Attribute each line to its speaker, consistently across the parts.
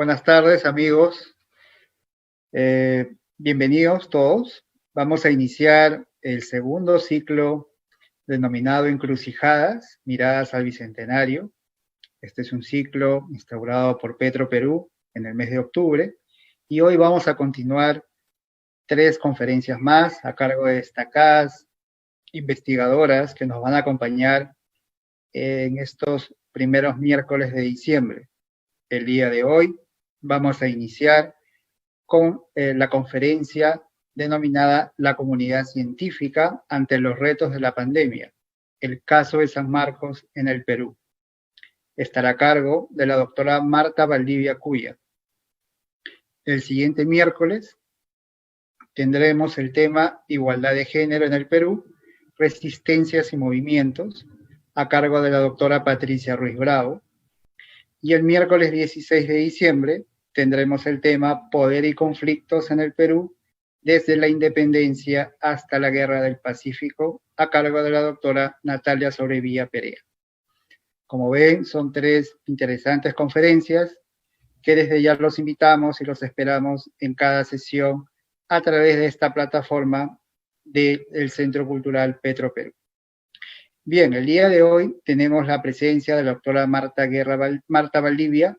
Speaker 1: Buenas tardes, amigos. Bienvenidos todos. Vamos a iniciar el segundo ciclo denominado Encrucijadas, Miradas al Bicentenario. Este es un ciclo instaurado por Petro Perú en el mes de octubre y hoy vamos a continuar 3 conferencias más a cargo de destacadas investigadoras que nos van a acompañar en estos primeros miércoles de diciembre. El día de hoy vamos a iniciar con la conferencia denominada La comunidad científica ante los retos de la pandemia, el caso de San Marcos en el Perú. Estará a cargo de la doctora Marta Valdivia Cuya. El siguiente miércoles tendremos el tema Igualdad de género en el Perú, resistencias y movimientos, a cargo de la doctora Patricia Ruiz Bravo. Y el miércoles 16 de diciembre tendremos el tema Poder y conflictos en el Perú, desde la independencia hasta la Guerra del Pacífico, a cargo de la doctora Natalia Sobrevilla Perea. Como ven, son 3 interesantes conferencias que desde ya los invitamos y los esperamos en cada sesión a través de esta plataforma del Centro Cultural Petro Perú. Bien, el día de hoy tenemos la presencia de la doctora Marta Valdivia,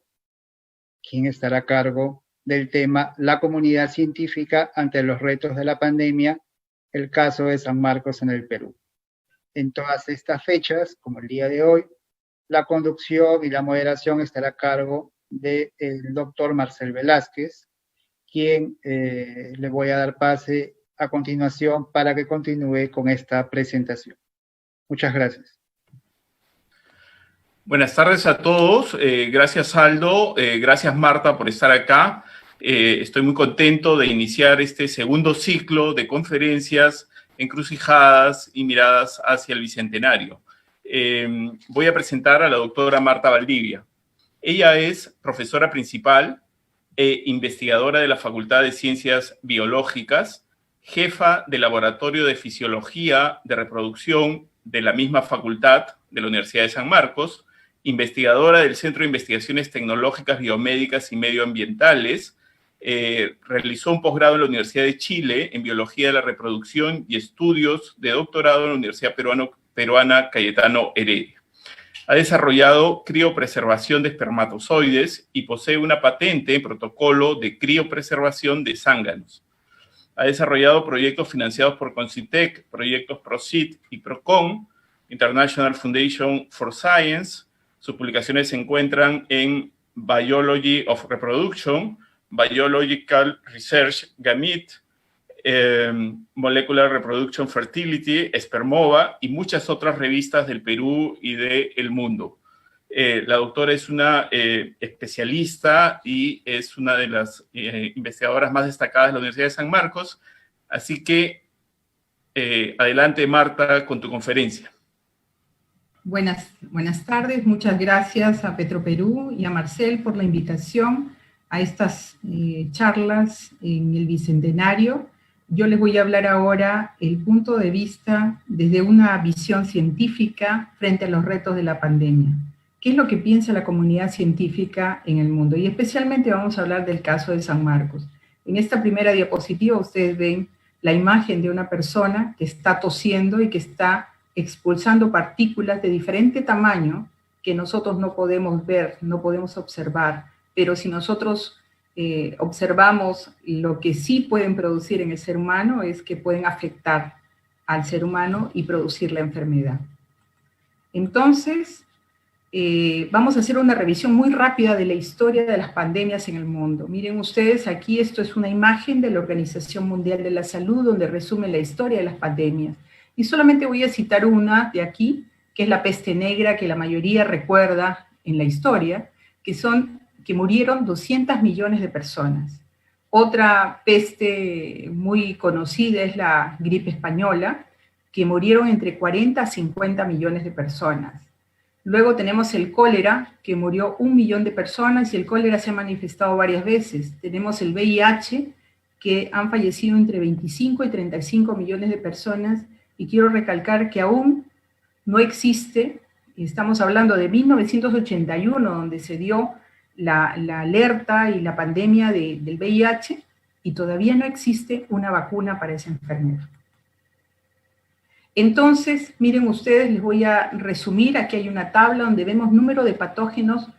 Speaker 1: quien estará a cargo del tema La comunidad científica ante los retos de la pandemia, el caso de San Marcos en el Perú. En todas estas fechas, como el día de hoy, la conducción y la moderación estará a cargo del doctor Marcel Velázquez, quien le voy a dar pase a continuación para que continúe con esta presentación. Muchas gracias.
Speaker 2: Buenas tardes a todos. Gracias, Aldo. Gracias, Marta, por estar acá. Estoy muy contento de iniciar este segundo ciclo de conferencias, encrucijadas y miradas hacia el Bicentenario. Voy a presentar a la doctora Marta Valdivia. Ella es profesora principal e investigadora de la Facultad de Ciencias Biológicas, jefa del Laboratorio de Fisiología de Reproducción de la misma facultad de la Universidad de San Marcos, investigadora del Centro de Investigaciones Tecnológicas, Biomédicas y Medioambientales. Realizó un posgrado en la Universidad de Chile en Biología de la Reproducción y estudios de doctorado en la Universidad Peruana Cayetano Heredia. Ha desarrollado criopreservación de espermatozoides y posee una patente en protocolo de criopreservación de zánganos. Ha desarrollado proyectos financiados por Concitec, proyectos PROCIT y PROCON, International Foundation for Science. Sus publicaciones se encuentran en Biology of Reproduction, Biological Research Gamete, Molecular Reproduction Fertility, Spermova y muchas otras revistas del Perú y del mundo. La doctora es una especialista y es una de las investigadoras más destacadas de la Universidad de San Marcos. Así que adelante, Marta, con tu conferencia.
Speaker 3: Buenas tardes. Muchas gracias a Petro Perú y a Marcel por la invitación a estas charlas en el Bicentenario. Yo les voy a hablar ahora el punto de vista desde una visión científica frente a los retos de la pandemia. ¿Qué es lo que piensa la comunidad científica en el mundo? Y especialmente vamos a hablar del caso de San Marcos. En esta primera diapositiva ustedes ven la imagen de una persona que está tosiendo y que está expulsando partículas de diferente tamaño que nosotros no podemos ver, no podemos observar, pero si nosotros observamos lo que sí pueden producir en el ser humano es que pueden afectar al ser humano y producir la enfermedad. Entonces, vamos a hacer una revisión muy rápida de la historia de las pandemias en el mundo. Miren ustedes, aquí esto es una imagen de la Organización Mundial de la Salud donde resume la historia de las pandemias. Y solamente voy a citar una de aquí, que es la peste negra, que la mayoría recuerda en la historia, que murieron 200 millones de personas. Otra peste muy conocida es la gripe española, que murieron entre 40 a 50 millones de personas. Luego tenemos el cólera, que murió 1 millón de personas, y el cólera se ha manifestado varias veces. Tenemos el VIH, que han fallecido entre 25 y 35 millones de personas, y quiero recalcar que aún no existe, estamos hablando de 1981, donde se dio la alerta y la pandemia del VIH, y todavía no existe una vacuna para esa enfermedad. Entonces, miren ustedes, les voy a resumir, aquí hay una tabla donde vemos número de patógenos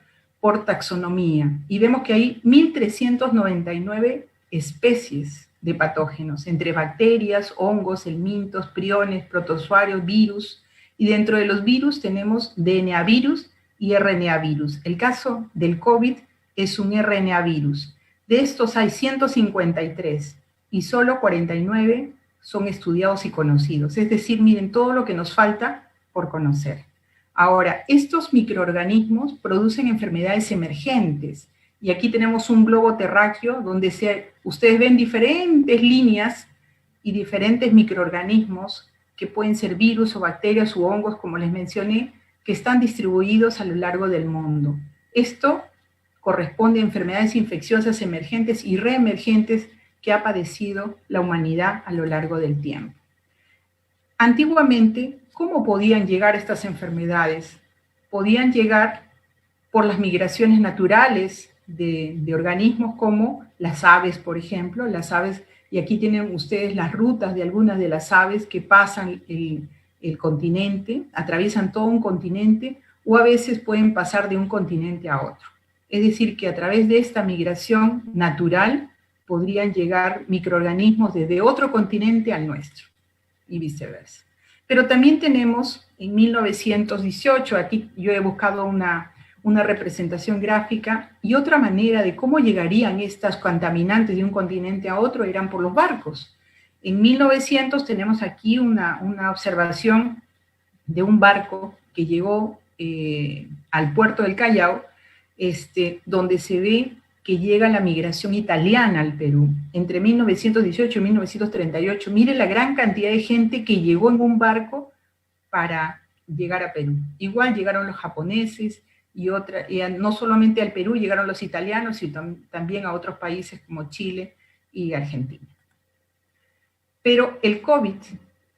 Speaker 3: por taxonomía, y vemos que hay 1.399 especies de patógenos, entre bacterias, hongos, helmintos, priones, protozoarios, virus, y dentro de los virus tenemos DNA virus y RNA virus. El caso del COVID es un RNA virus. De estos hay 153 y solo 49 son estudiados y conocidos. Es decir, miren todo lo que nos falta por conocer. Ahora, estos microorganismos producen enfermedades emergentes. Y aquí tenemos un globo terráqueo donde ustedes ven diferentes líneas y diferentes microorganismos que pueden ser virus o bacterias u hongos, como les mencioné, que están distribuidos a lo largo del mundo. Esto corresponde a enfermedades infecciosas emergentes y reemergentes que ha padecido la humanidad a lo largo del tiempo. Antiguamente, ¿cómo podían llegar estas enfermedades? Podían llegar por las migraciones naturales de organismos como las aves, por ejemplo. Las aves, y aquí tienen ustedes las rutas de algunas de las aves que pasan el continente, atraviesan todo un continente, o a veces pueden pasar de un continente a otro. Es decir, que a través de esta migración natural podrían llegar microorganismos desde otro continente al nuestro, y viceversa. Pero también tenemos en 1918, aquí yo he buscado una representación gráfica, y otra manera de cómo llegarían estas contaminantes de un continente a otro eran por los barcos. En 1900 tenemos aquí una observación de un barco que llegó al puerto del Callao, donde se ve que llega la migración italiana al Perú, entre 1918 y 1938. Miren la gran cantidad de gente que llegó en un barco para llegar a Perú. Igual llegaron los japoneses, y no solamente al Perú, llegaron los italianos, sino también a otros países como Chile y Argentina. Pero el COVID,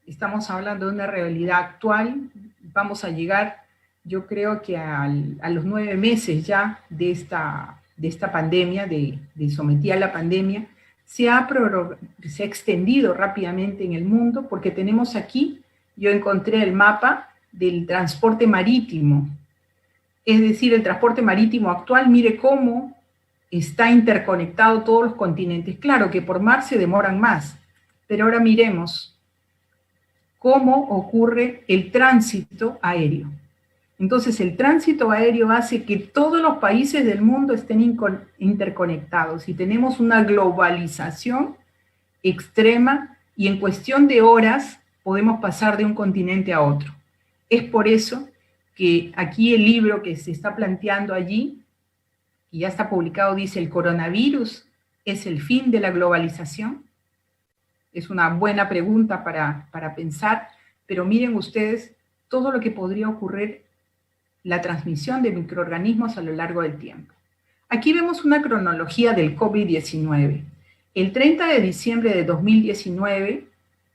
Speaker 3: estamos hablando de una realidad actual, vamos a llegar, yo creo que a los 9 meses ya de esta pandemia, de sometida a la pandemia, se ha extendido rápidamente en el mundo, porque tenemos aquí, yo encontré el mapa del transporte marítimo. Es decir, el transporte marítimo actual, mire cómo está interconectado todos los continentes. Claro que por mar se demoran más, pero ahora miremos cómo ocurre el tránsito aéreo. Entonces, el tránsito aéreo hace que todos los países del mundo estén interconectados, y tenemos una globalización extrema, y en cuestión de horas podemos pasar de un continente a otro. Es por eso que aquí el libro que se está planteando allí, y ya está publicado, dice: ¿el coronavirus es el fin de la globalización? Es una buena pregunta para pensar, pero miren ustedes todo lo que podría ocurrir, la transmisión de microorganismos a lo largo del tiempo. Aquí vemos una cronología del COVID-19. El 30 de diciembre de 2019,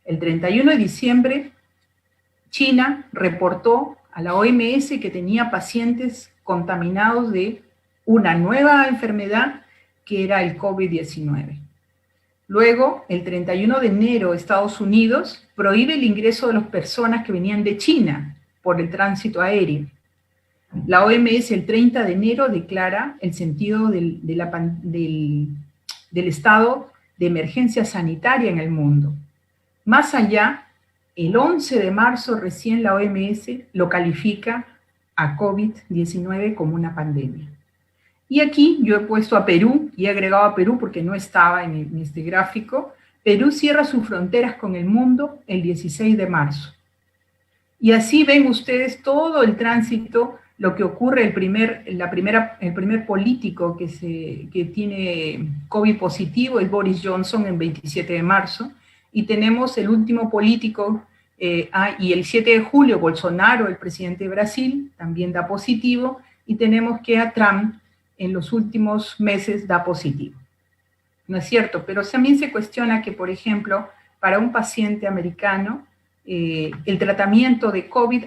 Speaker 3: el 31 de diciembre, China reportó a la OMS que tenía pacientes contaminados de una nueva enfermedad que era el COVID-19. Luego, el 31 de enero, Estados Unidos prohíbe el ingreso de las personas que venían de China por el tránsito aéreo. La OMS el 30 de enero declara el sentido del estado de emergencia sanitaria en el mundo. Más allá, el 11 de marzo recién la OMS lo califica a COVID-19 como una pandemia. Y aquí yo he puesto a Perú, y he agregado a Perú porque no estaba en este gráfico. Perú cierra sus fronteras con el mundo el 16 de marzo. Y así ven ustedes todo el tránsito, lo que ocurre, el primer político que tiene COVID positivo es Boris Johnson el 27 de marzo, y tenemos el último político, y el 7 de julio Bolsonaro, el presidente de Brasil, también da positivo, y tenemos que a Trump en los últimos meses da positivo. ¿No es cierto? Pero también se cuestiona que, por ejemplo, para un paciente americano, el tratamiento de COVID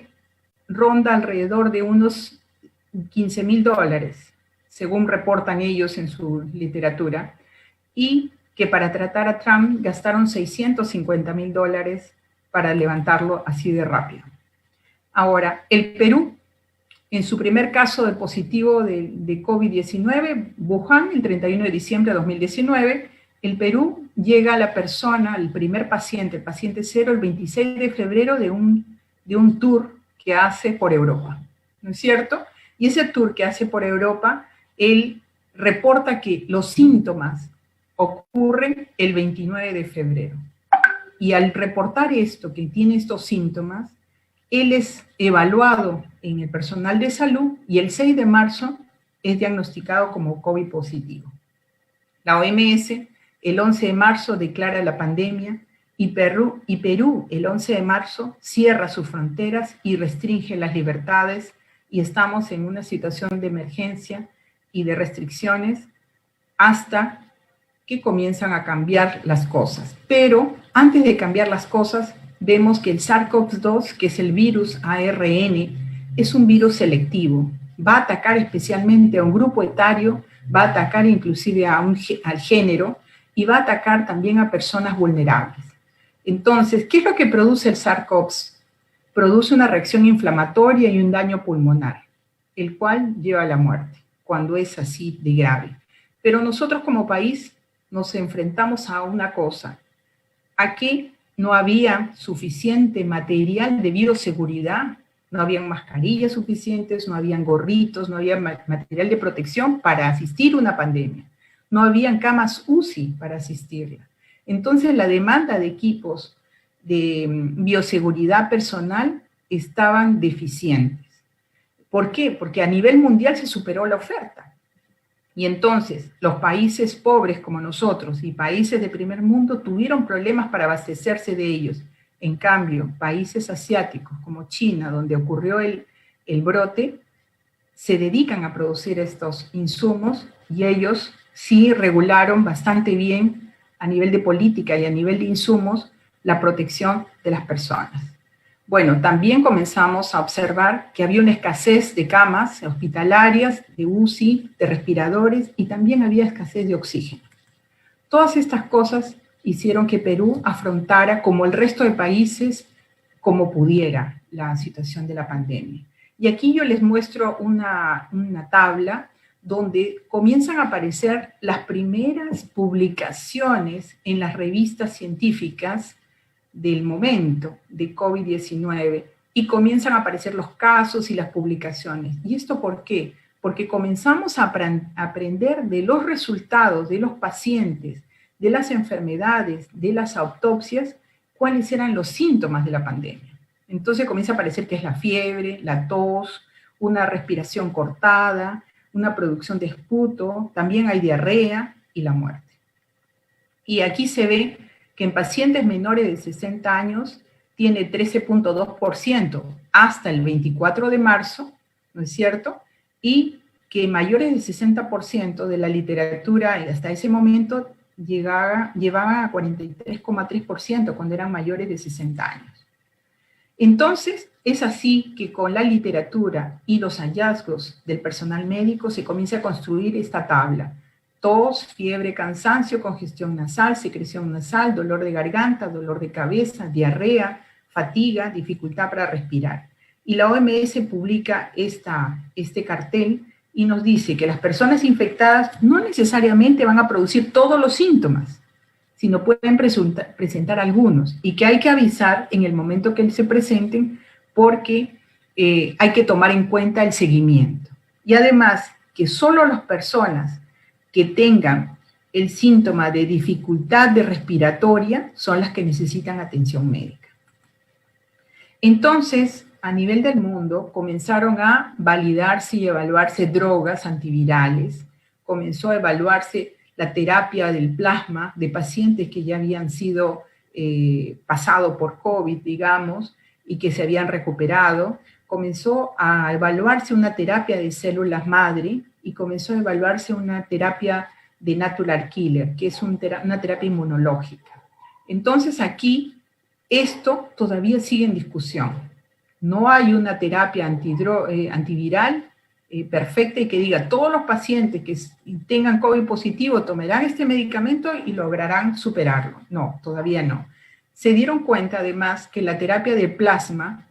Speaker 3: ronda alrededor de unos $15,000, según reportan ellos en su literatura, y que para tratar a Trump gastaron $650.000 para levantarlo así de rápido. Ahora, el Perú, en su primer caso de positivo de COVID-19, Wuhan, el 31 de diciembre de 2019, el Perú llega a la persona, el primer paciente, el paciente cero, el 26 de febrero de un tour que hace por Europa, ¿no es cierto? Y ese tour que hace por Europa, él reporta que los síntomas ocurren el 29 de febrero. Y al reportar esto, que tiene estos síntomas, él es evaluado en el personal de salud y el 6 de marzo es diagnosticado como COVID positivo. La OMS el 11 de marzo declara la pandemia y Perú el 11 de marzo cierra sus fronteras y restringe las libertades y estamos en una situación de emergencia y de restricciones hasta que comienzan a cambiar las cosas. Pero antes de cambiar las cosas, vemos que el SARS-CoV-2, que es el virus ARN, es un virus selectivo. Va a atacar especialmente a un grupo etario, va a atacar inclusive al género y va a atacar también a personas vulnerables. Entonces, ¿qué es lo que produce el SARS-CoV? Produce una reacción inflamatoria y un daño pulmonar, el cual lleva a la muerte, cuando es así de grave. Pero nosotros como país nos enfrentamos a una cosa, a que no había suficiente material de bioseguridad, no habían mascarillas suficientes, no habían gorritos, no había material de protección para asistir a una pandemia, no habían camas UCI para asistirla. Entonces la demanda de equipos de bioseguridad personal estaban deficientes. ¿Por qué? Porque a nivel mundial se superó la oferta. Y entonces los países pobres como nosotros y países de primer mundo tuvieron problemas para abastecerse de ellos. En cambio, países asiáticos como China, donde ocurrió el brote, se dedican a producir estos insumos y ellos sí regularon bastante bien a nivel de política y a nivel de insumos la protección de las personas. Bueno, también comenzamos a observar que había una escasez de camas hospitalarias, de UCI, de respiradores, y también había escasez de oxígeno. Todas estas cosas hicieron que Perú afrontara, como el resto de países, como pudiera, la situación de la pandemia. Y aquí yo les muestro una tabla donde comienzan a aparecer las primeras publicaciones en las revistas científicas del momento de COVID-19 y comienzan a aparecer los casos y las publicaciones. ¿Y esto por qué? Porque comenzamos a aprender de los resultados de los pacientes, de las enfermedades, de las autopsias, cuáles eran los síntomas de la pandemia. Entonces comienza a aparecer que es la fiebre, la tos, una respiración cortada, una producción de esputo, también hay diarrea y la muerte. Y aquí se ve que en pacientes menores de 60 años tiene 13.2% hasta el 24 de marzo, ¿no es cierto? Y que mayores de 60% de la literatura hasta ese momento llevaban a 43.3% cuando eran mayores de 60 años. Entonces, es así que con la literatura y los hallazgos del personal médico se comienza a construir esta tabla. Tos, fiebre, cansancio, congestión nasal, secreción nasal, dolor de garganta, dolor de cabeza, diarrea, fatiga, dificultad para respirar. Y la OMS publica este cartel y nos dice que las personas infectadas no necesariamente van a producir todos los síntomas, sino pueden presentar algunos, y que hay que avisar en el momento que se presenten porque hay que tomar en cuenta el seguimiento. Y además que solo las personas que tengan el síntoma de dificultad de respiratoria son las que necesitan atención médica. Entonces, a nivel del mundo, comenzaron a validarse y evaluarse drogas antivirales, comenzó a evaluarse la terapia del plasma de pacientes que ya habían sido pasado por COVID, digamos, y que se habían recuperado, comenzó a evaluarse una terapia de células madre y comenzó a evaluarse una terapia de natural killer, que es una terapia inmunológica. Entonces aquí, esto todavía sigue en discusión. No hay una terapia antiviral perfecta y que diga todos los pacientes que tengan COVID positivo tomarán este medicamento y lograrán superarlo. No, todavía no. Se dieron cuenta además que la terapia de plasma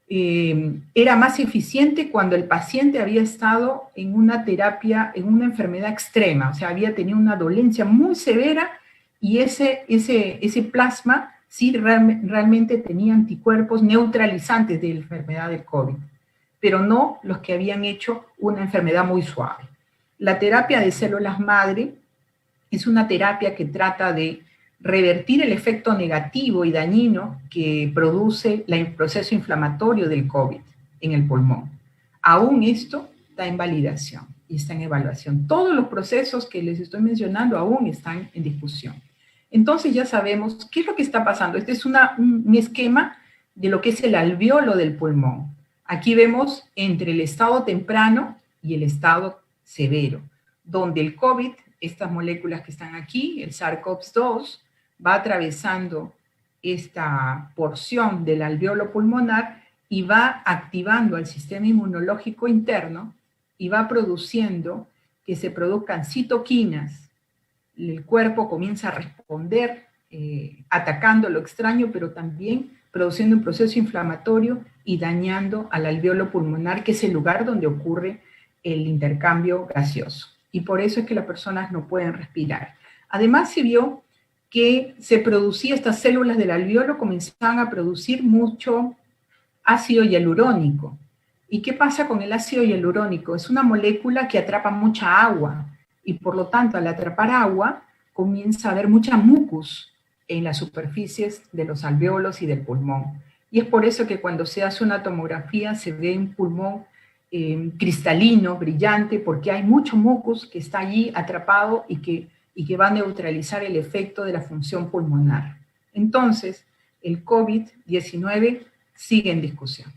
Speaker 3: era más eficiente cuando el paciente había estado en una terapia, en una enfermedad extrema, o sea, había tenido una dolencia muy severa y ese plasma sí realmente tenía anticuerpos neutralizantes de la enfermedad del COVID, pero no los que habían hecho una enfermedad muy suave. La terapia de células madre es una terapia que trata de revertir el efecto negativo y dañino que produce el proceso inflamatorio del COVID en el pulmón. Aún esto está en validación y está en evaluación. Todos los procesos que les estoy mencionando aún están en discusión. Entonces ya sabemos qué es lo que está pasando. Este es un esquema de lo que es el alveolo del pulmón. Aquí vemos entre el estado temprano y el estado severo, donde el COVID, estas moléculas que están aquí, el SARS-CoV-2, va atravesando esta porción del alveolo pulmonar y va activando al sistema inmunológico interno y va produciendo que se produzcan citoquinas. El cuerpo comienza a responder atacando lo extraño, pero también produciendo un proceso inflamatorio y dañando al alveolo pulmonar, que es el lugar donde ocurre el intercambio gaseoso. Y por eso es que las personas no pueden respirar. Además se vio que se producía, estas células del alveolo comenzaban a producir mucho ácido hialurónico. ¿Y qué pasa con el ácido hialurónico? Es una molécula que atrapa mucha agua y por lo tanto al atrapar agua comienza a haber mucha mucus en las superficies de los alveolos y del pulmón. Y es por eso que cuando se hace una tomografía se ve un pulmón cristalino, brillante, porque hay mucho mucus que está allí atrapado y que va a neutralizar el efecto de la función pulmonar. Entonces, el COVID-19 sigue en discusión.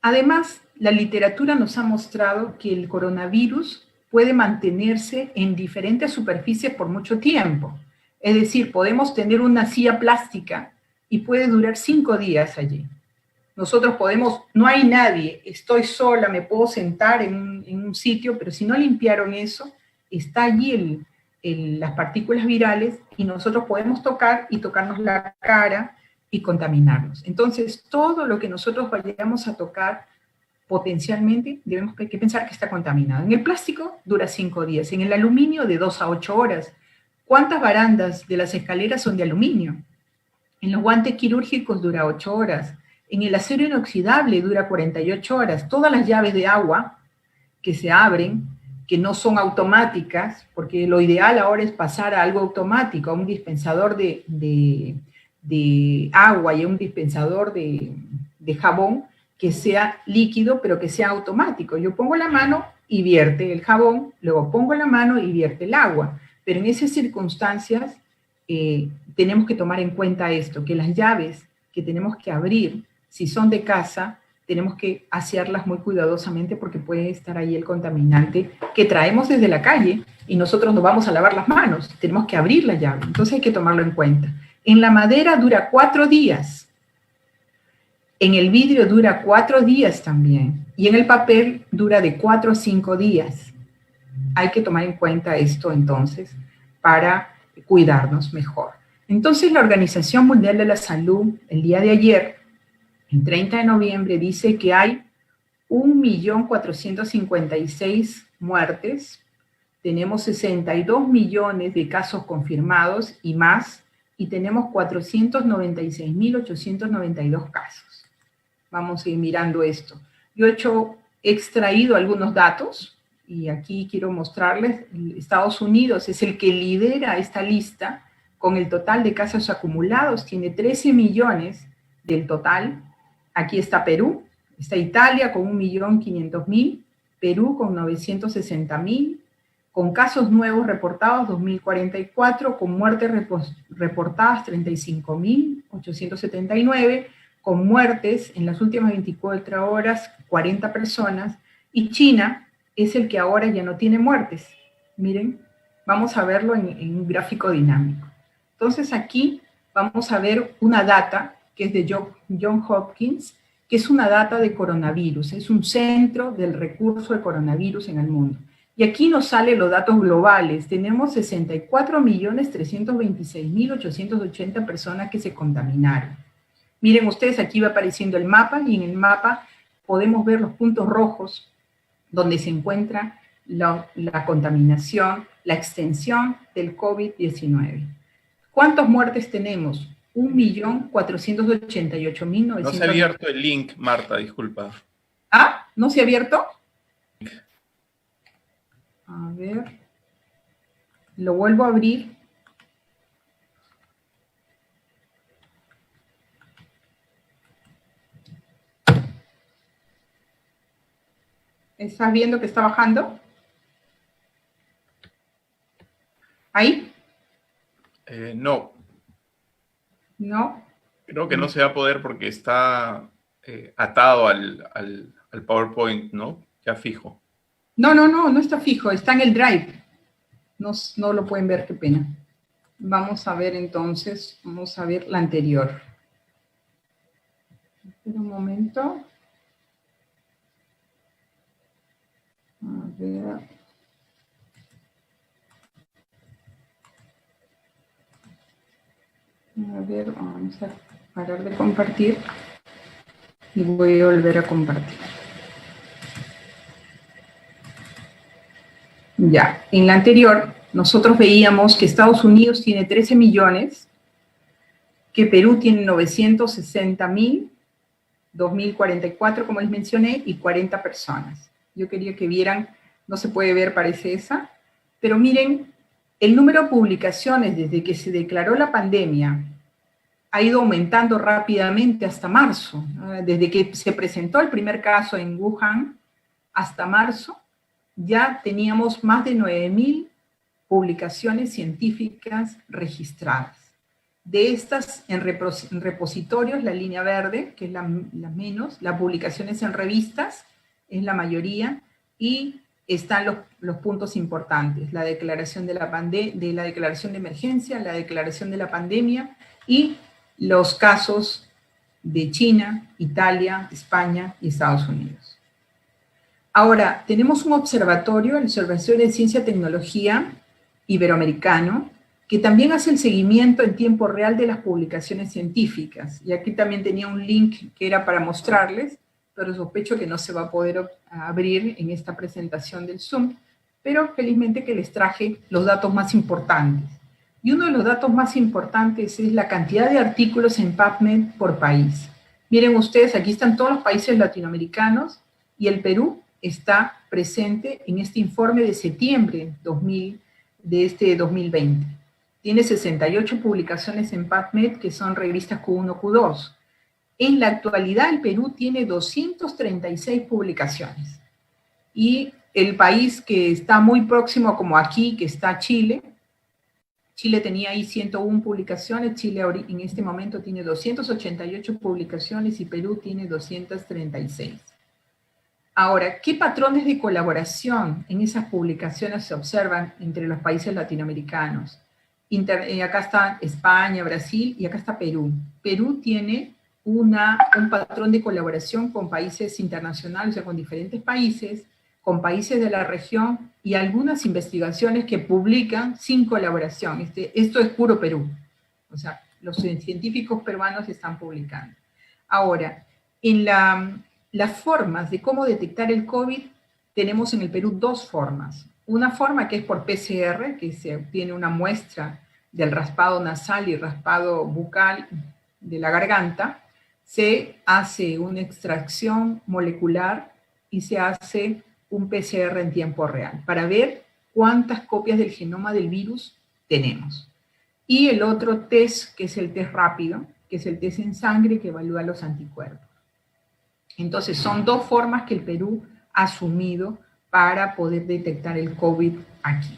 Speaker 3: Además, la literatura nos ha mostrado que el coronavirus puede mantenerse en diferentes superficies por mucho tiempo. Es decir, podemos tener una silla plástica y puede durar 5 días allí. Nosotros podemos, no hay nadie, estoy sola, me puedo sentar en un sitio, pero si no limpiaron eso, está allí las partículas virales y nosotros podemos tocar y tocarnos la cara y contaminarnos. Entonces, todo lo que nosotros vayamos a tocar potencialmente debemos que pensar que está contaminado. En el plástico dura 5 días, en el aluminio de 2 a 8 horas. ¿Cuántas barandas de las escaleras son de aluminio? En los guantes quirúrgicos dura 8 horas. En el acero inoxidable dura 48 horas. Todas las llaves de agua que se abren, que no son automáticas, porque lo ideal ahora es pasar a algo automático, a un dispensador de agua y a un dispensador de jabón que sea líquido, pero que sea automático. Yo pongo la mano y vierte el jabón, luego pongo la mano y vierte el agua. Pero en esas circunstancias tenemos que tomar en cuenta esto, que las llaves que tenemos que abrir, si son de casa, tenemos que asearlas muy cuidadosamente porque puede estar ahí el contaminante que traemos desde la calle y nosotros nos vamos a lavar las manos. Tenemos que abrir la llave, entonces hay que tomarlo en cuenta. En la madera dura 4 días. En el vidrio dura 4 días también. Y en el papel dura de 4 a 5 días. Hay que tomar en cuenta esto entonces para cuidarnos mejor. Entonces la Organización Mundial de la Salud, el día de ayer, el 30 de noviembre, dice que hay 1.456.000 muertes, tenemos 62 millones de casos confirmados y más, y tenemos 496.892 casos. Vamos a ir mirando esto. Yo he extraído algunos datos, y aquí quiero mostrarles, Estados Unidos es el que lidera esta lista, con el total de casos acumulados, tiene 13 millones del total. Aquí está Perú, está Italia con 1.500.000, Perú con 960.000, con casos nuevos reportados 2.044, con muertes reportadas 35.879, con muertes en las últimas 24 horas 40 personas, y China es el que ahora ya no tiene muertes. Miren, vamos a verlo en un gráfico dinámico. Entonces aquí vamos a ver una data que es de Johns Hopkins, que es una data de coronavirus, es un centro del recurso de coronavirus en el mundo. Y aquí nos salen los datos globales. Tenemos 64.326.880 personas que se contaminaron. Miren ustedes, aquí va apareciendo el mapa, y en el mapa podemos ver los puntos rojos donde se encuentra la contaminación, la extensión del COVID-19. ¿Cuántas muertes tenemos? 1.488.900.
Speaker 2: No se ha abierto el link, Marta, disculpa.
Speaker 3: ¿Ah? ¿No se ha abierto? A ver. Lo vuelvo a abrir. ¿Estás viendo que está bajando? ¿Ahí?
Speaker 2: No.
Speaker 3: ¿No?
Speaker 2: Creo que no se va a poder porque está atado al PowerPoint, ¿no? Ya fijo.
Speaker 3: No está fijo, está en el Drive. No lo pueden ver, qué pena. Vamos a ver entonces, vamos a ver la anterior. Espera un momento. A ver. A ver, vamos a parar de compartir y voy a volver a compartir. Ya, en la anterior nosotros veíamos que Estados Unidos tiene 13 millones, que Perú tiene 960.000, 2.044 como les mencioné, y 40 personas. Yo quería que vieran, no se puede ver, parece esa, pero miren, el número de publicaciones desde que se declaró la pandemia ha ido aumentando rápidamente hasta marzo. Desde que se presentó el primer caso en Wuhan hasta marzo, ya teníamos más de 9.000 publicaciones científicas registradas. De estas, en repositorios, la línea verde, que es la menos, las publicaciones en revistas es la mayoría, y están los puntos importantes: la declaración de la declaración de emergencia, la declaración de la pandemia y los casos de China, Italia, España y Estados Unidos. Ahora, tenemos un observatorio, el Observatorio de Ciencia y Tecnología Iberoamericano, que también hace el seguimiento en tiempo real de las publicaciones científicas. Y aquí también tenía un link que era para mostrarles, pero sospecho que no se va a poder abrir en esta presentación del Zoom, pero felizmente que les traje los datos más importantes. Y uno de los datos más importantes es la cantidad de artículos en PubMed por país. Miren ustedes, aquí están todos los países latinoamericanos y el Perú está presente en este informe de septiembre de este 2020. Tiene 68 publicaciones en PubMed, que son revistas Q1, Q2. En la actualidad, el Perú tiene 236 publicaciones. Y el país que está muy próximo, como aquí, que está Chile, Chile tenía ahí 101 publicaciones, Chile en este momento tiene 288 publicaciones y Perú tiene 236. Ahora, ¿qué patrones de colaboración en esas publicaciones se observan entre los países latinoamericanos? Acá está España, Brasil, y acá está Perú. Perú tiene un patrón de colaboración con países internacionales, o sea, con diferentes países, con países de la región, y algunas investigaciones que publican sin colaboración. Esto es puro Perú. O sea, los científicos peruanos están publicando. Ahora, en las formas de cómo detectar el COVID, tenemos en el Perú dos formas. Una forma que es por PCR, que se obtiene una muestra del raspado nasal y raspado bucal de la garganta, se hace una extracción molecular y se hace un PCR en tiempo real para ver cuántas copias del genoma del virus tenemos. Y el otro test, que es el test rápido, que es el test en sangre, que evalúa los anticuerpos. Entonces, son dos formas que el Perú ha asumido para poder detectar el COVID aquí.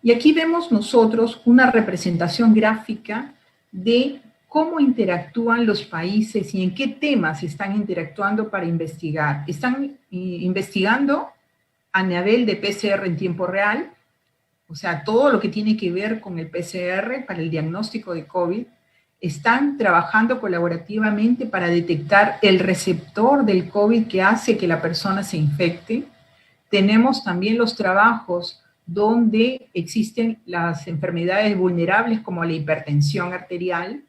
Speaker 3: Y aquí vemos nosotros una representación gráfica de cómo interactúan los países y en qué temas están interactuando para investigar. Están investigando a nivel de PCR en tiempo real, o sea, todo lo que tiene que ver con el PCR para el diagnóstico de COVID. están trabajando colaborativamente para detectar el receptor del COVID que hace que la persona se infecte. Tenemos también los trabajos donde existen las enfermedades vulnerables como la hipertensión arterial.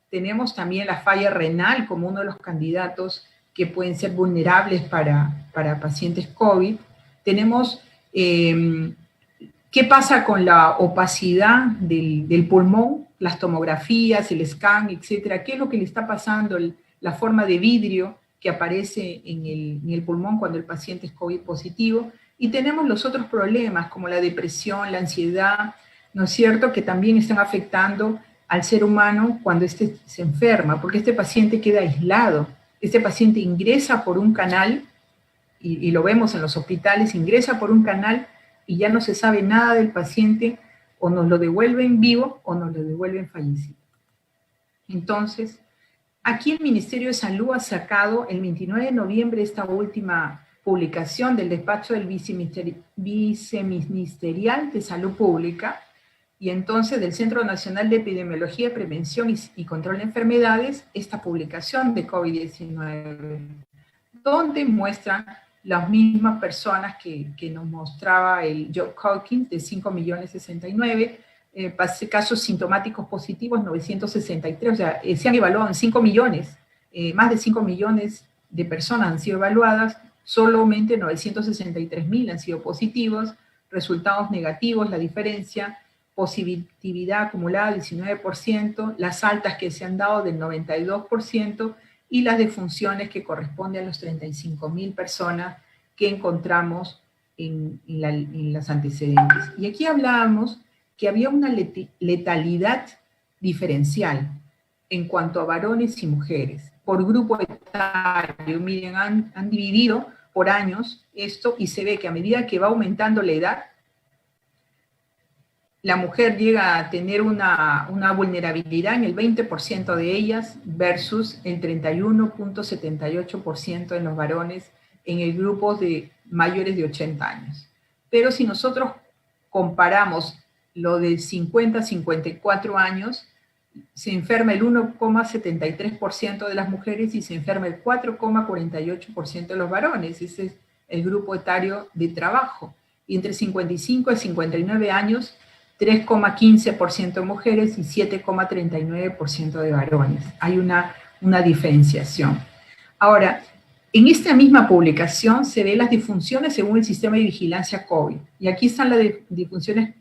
Speaker 3: Tenemos también la falla renal como uno de los candidatos que pueden ser vulnerables para pacientes COVID. Tenemos qué pasa con la opacidad del pulmón, las tomografías, el scan, etcétera. ¿Qué es lo que le está pasando? La forma de vidrio que aparece en el pulmón cuando el paciente es COVID positivo. Y tenemos los otros problemas como la depresión, la ansiedad, ¿no es cierto?, que también están afectando al ser humano cuando éste se enferma, porque este paciente queda aislado. Este paciente ingresa por un canal, y lo vemos en los hospitales, ingresa por un canal y ya no se sabe nada del paciente, o nos lo devuelven vivo o nos lo devuelven fallecido. Entonces, aquí el Ministerio de Salud ha sacado el 29 de noviembre esta última publicación del despacho del Viceministerial de Salud Pública, y entonces del Centro Nacional de Epidemiología, Prevención y Control de Enfermedades, esta publicación de COVID-19, donde muestran las mismas personas que nos mostraba el Johns Hopkins, de 5.069.000, casos sintomáticos positivos 963, o sea, se han evaluado en 5 millones, más de 5 millones de personas han sido evaluadas, solamente 963.000 han sido positivos, resultados negativos, la diferencia, positividad acumulada 19%, las altas que se han dado del 92%, y las defunciones que corresponden a los 35.000 personas que encontramos en las antecedentes. Y aquí hablábamos que había una letalidad diferencial en cuanto a varones y mujeres, por grupo etario. Miren, han dividido por años esto, y se ve que a medida que va aumentando la edad, la mujer llega a tener una vulnerabilidad en el 20% de ellas versus el 31.78% en los varones en el grupo de mayores de 80 años. Pero si nosotros comparamos lo de 50 a 54 años, se enferma el 1,73% de las mujeres y se enferma el 4,48% de los varones. Ese es el grupo etario de trabajo. Y entre 55 y 59 años, 3,15% de mujeres y 7,39% de varones. Hay una diferenciación. Ahora, en esta misma publicación se ve las disfunciones según el sistema de vigilancia COVID. Y aquí están las disfunciones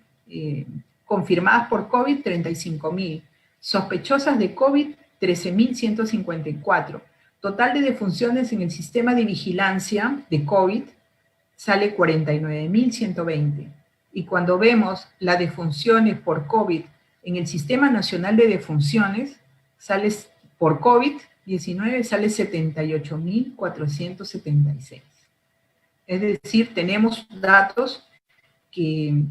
Speaker 3: confirmadas por COVID, 35.000. Sospechosas de COVID, 13.154. Total de defunciones en el sistema de vigilancia de COVID sale 49.120. Y cuando vemos las defunciones por COVID en el Sistema Nacional de Defunciones, sale por COVID-19 sale 78.476. Es decir, tenemos datos que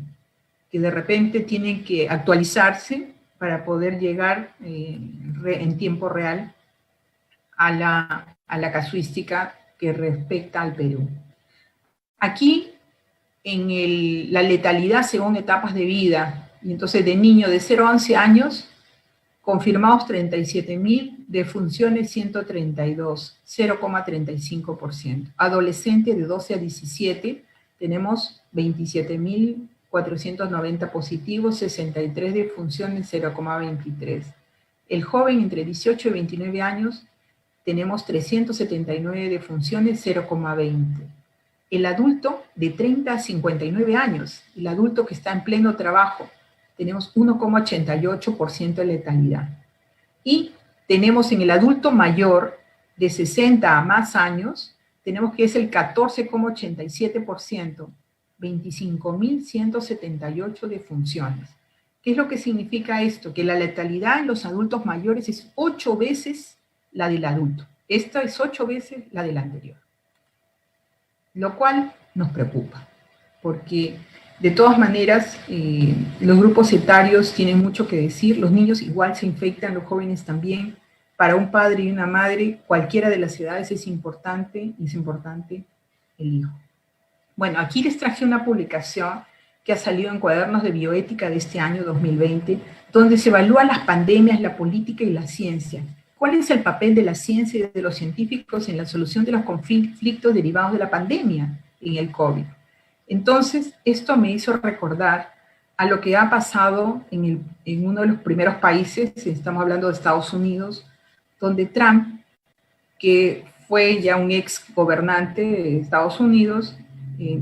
Speaker 3: de repente tienen que actualizarse para poder llegar en tiempo real a la casuística que respecta al Perú. Aquí, en la letalidad según etapas de vida, y entonces de niño de 0 a 11 años, confirmados 37.000, defunciones 132, 0,35%. Adolescente de 12 a 17, tenemos 27.490 positivos, 63 defunciones, 0,23. El joven entre 18 y 29 años, tenemos 379 defunciones, 0,20. El adulto de 30 a 59 años, el adulto que está en pleno trabajo, tenemos 1,88% de letalidad. Y tenemos en el adulto mayor de 60 a más años, tenemos que es el 14,87%, 25.178 defunciones. ¿Qué es lo que significa esto? Que la letalidad en los adultos mayores es 8 veces la del adulto. Esta es 8 veces la del anterior. Lo cual nos preocupa, porque de todas maneras los grupos etarios tienen mucho que decir, los niños igual se infectan, los jóvenes también. Para un padre y una madre, cualquiera de las edades es importante el hijo. Bueno, aquí les traje una publicación que ha salido en Cuadernos de Bioética de este año 2020, donde se evalúan las pandemias, la política y la ciencia. ¿Cuál es el papel de la ciencia y de los científicos en la solución de los conflictos derivados de la pandemia en el COVID? Entonces, esto me hizo recordar a lo que ha pasado en uno de los primeros países, estamos hablando de Estados Unidos, donde Trump, que fue ya un ex gobernante de Estados Unidos,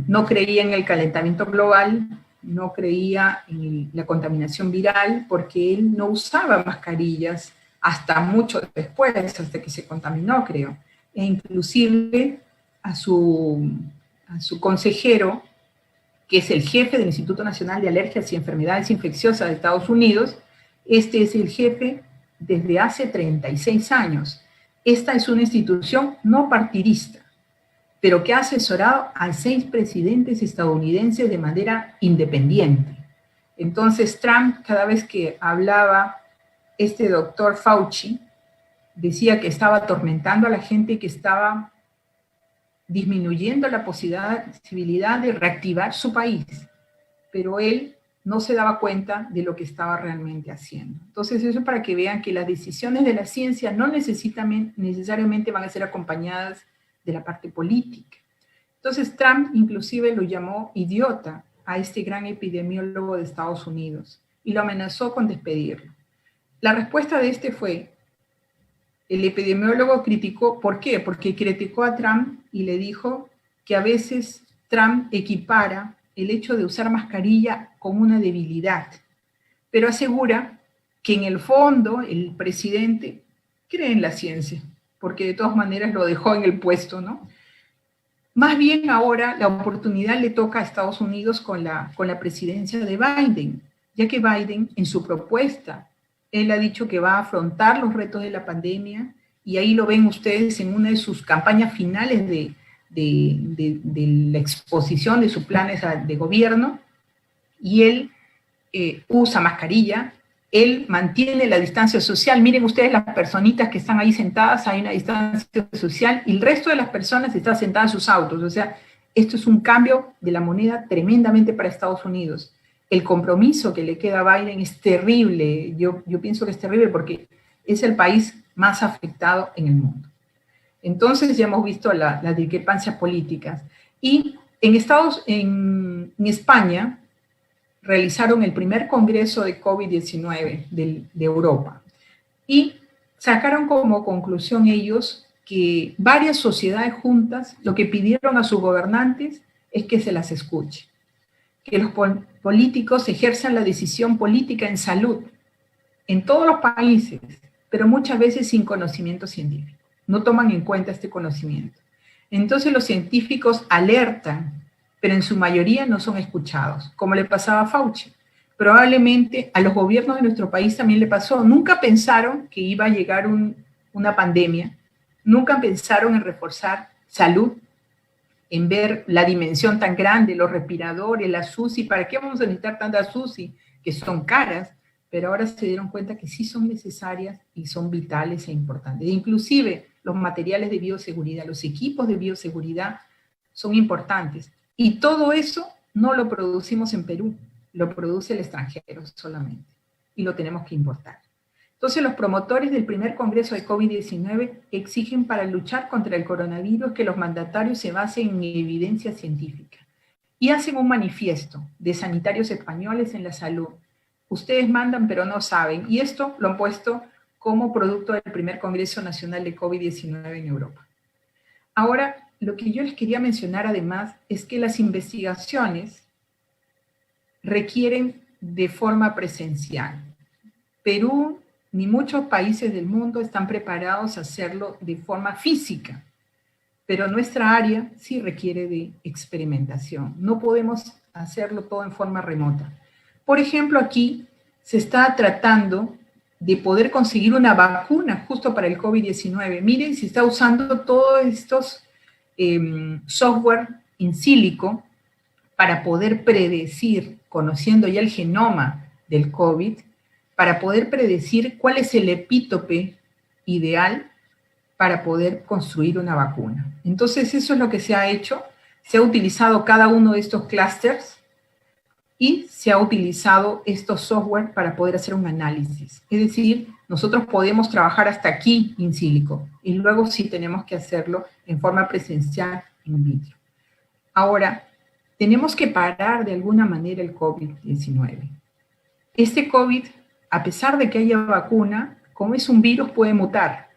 Speaker 3: no creía en el calentamiento global, no creía en la contaminación viral, porque él no usaba mascarillas hasta mucho después, hasta que se contaminó, creo. E inclusive a su consejero, que es el jefe del Instituto Nacional de Alergias y Enfermedades Infecciosas de Estados Unidos, este es el jefe desde hace 36 años. Esta es una institución no partidista, pero que ha asesorado a 6 presidentes estadounidenses de manera independiente. Entonces, Trump, cada vez que hablaba este doctor Fauci, decía que estaba atormentando a la gente y que estaba disminuyendo la posibilidad de reactivar su país, pero él no se daba cuenta de lo que estaba realmente haciendo. Entonces, eso es para que vean que las decisiones de la ciencia no necesariamente van a ser acompañadas de la parte política. Entonces, Trump inclusive lo llamó idiota a este gran epidemiólogo de Estados Unidos y lo amenazó con despedirlo. La respuesta de este fue: el epidemiólogo criticó, ¿por qué? Porque criticó a Trump y le dijo que a veces Trump equipara el hecho de usar mascarilla con una debilidad, pero asegura que en el fondo el presidente cree en la ciencia, porque de todas maneras lo dejó en el puesto, ¿no? Más bien ahora la oportunidad le toca a Estados Unidos con la presidencia de Biden, ya que Biden en su propuesta, él ha dicho que va a afrontar los retos de la pandemia, y ahí lo ven ustedes en una de sus campañas finales de la exposición de sus planes de gobierno, y él usa mascarilla, él mantiene la distancia social. Miren ustedes las personitas que están ahí sentadas, hay una distancia social, y el resto de las personas están sentadas en sus autos. O sea, esto es un cambio de la moneda tremendamente para Estados Unidos. El compromiso que le queda a Biden es terrible. Yo pienso que es terrible porque es el país más afectado en el mundo. Entonces ya hemos visto las discrepancias políticas. Y en España realizaron el primer congreso de COVID-19 de Europa y sacaron como conclusión ellos que varias sociedades juntas lo que pidieron a sus gobernantes es que se las escuche, que los políticos ejerzan la decisión política en salud en todos los países, pero muchas veces sin conocimiento científico. No toman en cuenta este conocimiento. Entonces los científicos alertan, pero en su mayoría no son escuchados, como le pasaba a Fauci. Probablemente a los gobiernos de nuestro país también le pasó. Nunca pensaron que iba a llegar una pandemia, nunca pensaron en reforzar salud, en ver la dimensión tan grande, los respiradores, las UCI. ¿Para qué vamos a necesitar tantas UCI? Que son caras, pero ahora se dieron cuenta que sí son necesarias y son vitales e importantes. Inclusive los materiales de bioseguridad, los equipos de bioseguridad son importantes. Y todo eso no lo producimos en Perú, lo produce el extranjero solamente, y lo tenemos que importar. Entonces los promotores del primer congreso de COVID-19 exigen para luchar contra el coronavirus que los mandatarios se basen en evidencia científica y hacen un manifiesto de sanitarios españoles en la salud. Ustedes mandan pero no saben, y esto lo han puesto como producto del primer Congreso Nacional de COVID-19 en Europa. Ahora, lo que yo les quería mencionar además es que las investigaciones requieren de forma presencial. Perú ni muchos países del mundo están preparados a hacerlo de forma física, pero nuestra área sí requiere de experimentación. No podemos hacerlo todo en forma remota. Por ejemplo, aquí se está tratando de poder conseguir una vacuna justo para el COVID-19. Miren, se está usando todos estos software in silico para poder predecir, conociendo ya el genoma del COVID, para poder predecir cuál es el epítope ideal para poder construir una vacuna. Entonces, eso es lo que se ha hecho. Se ha utilizado cada uno de estos clústeres y se ha utilizado estos software para poder hacer un análisis. Es decir, nosotros podemos trabajar hasta aquí in silico y luego sí tenemos que hacerlo en forma presencial in vitro. Ahora, tenemos que parar de alguna manera el COVID-19. Este COVID, a pesar de que haya vacuna, como es un virus, puede mutar.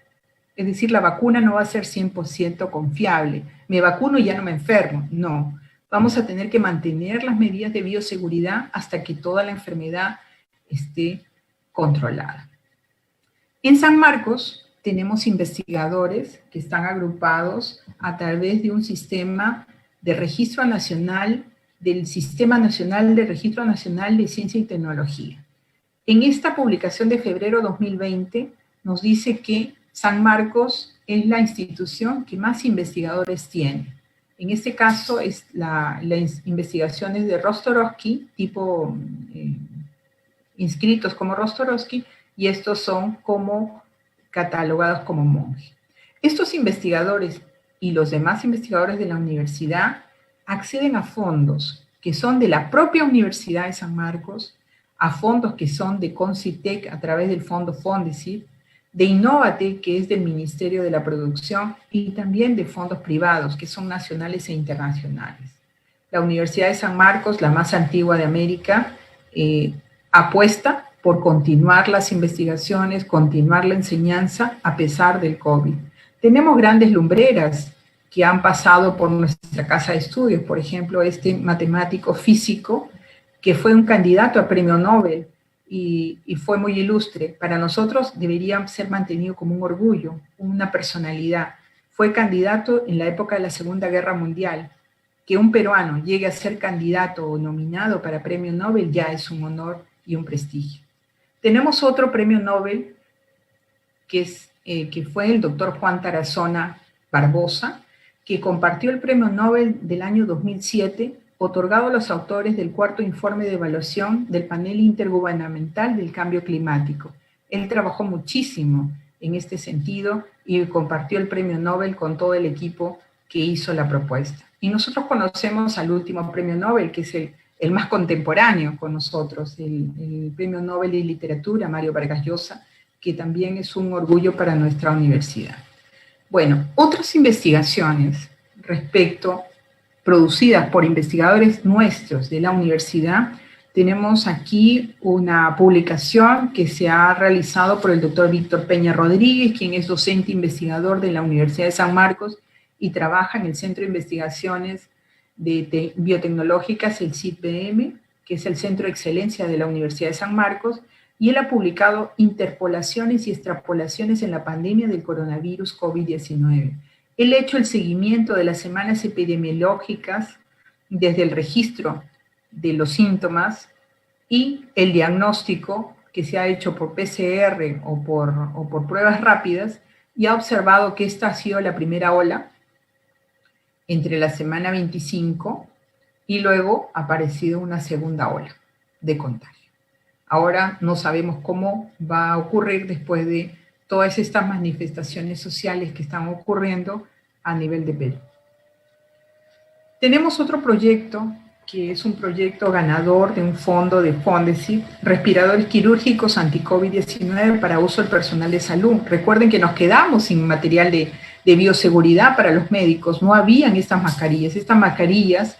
Speaker 3: Es decir, la vacuna no va a ser 100% confiable. Me vacuno y ya no me enfermo. No. Vamos a tener que mantener las medidas de bioseguridad hasta que toda la enfermedad esté controlada. En San Marcos tenemos investigadores que están agrupados a través de un sistema de registro nacional, del Sistema Nacional de Registro Nacional de Ciencia y Tecnología. En esta publicación de febrero 2020 nos dice que San Marcos es la institución que más investigadores tiene. En este caso, las investigaciones de Rostorowski, tipo inscritos como Rostorowski, y estos son como catalogados como monje. Estos investigadores y los demás investigadores de la universidad acceden a fondos que son de la propia Universidad de San Marcos, a fondos que son de Concitec a través del fondo Fondesit, de Innovate, que es del Ministerio de la Producción, y también de fondos privados, que son nacionales e internacionales. La Universidad de San Marcos, la más antigua de América, apuesta por continuar las investigaciones, continuar la enseñanza a pesar del COVID. Tenemos grandes lumbreras que han pasado por nuestra casa de estudios, por ejemplo, este matemático físico que fue un candidato a premio Nobel, y fue muy ilustre. Para nosotros debería ser mantenido como un orgullo, una personalidad. Fue candidato en la época de la Segunda Guerra Mundial. Que un peruano llegue a ser candidato o nominado para premio Nobel ya es un honor y un prestigio. Tenemos otro premio Nobel que fue el doctor Juan Tarazona Barbosa, que compartió el premio Nobel del año 2007 otorgado a los autores del cuarto informe de evaluación del panel intergubernamental del cambio climático. Él trabajó muchísimo en este sentido y compartió el premio Nobel con todo el equipo que hizo la propuesta. Y nosotros conocemos al último premio Nobel, que es el más contemporáneo con nosotros, el premio Nobel de Literatura, Mario Vargas Llosa, que también es un orgullo para nuestra universidad. Bueno, otras investigaciones producidas por investigadores nuestros de la universidad, tenemos aquí una publicación que se ha realizado por el doctor Víctor Peña Rodríguez, quien es docente investigador de la Universidad de San Marcos y trabaja en el Centro de Investigaciones Biotecnológicas, el CITBM, que es el Centro de Excelencia de la Universidad de San Marcos, y él ha publicado interpolaciones y extrapolaciones en la pandemia del coronavirus COVID-19. Él ha hecho el seguimiento de las semanas epidemiológicas desde el registro de los síntomas y el diagnóstico que se ha hecho por PCR o por pruebas rápidas, y ha observado que esta ha sido la primera ola entre la semana 25 y luego ha aparecido una segunda ola de contagio. Ahora no sabemos cómo va a ocurrir después de todas estas manifestaciones sociales que están ocurriendo a nivel de Perú. Tenemos otro proyecto que es un proyecto ganador de un fondo de Fondesit, respiradores quirúrgicos anti-COVID-19 para uso del personal de salud. Recuerden que nos quedamos sin material de bioseguridad para los médicos, no habían estas mascarillas. Estas mascarillas,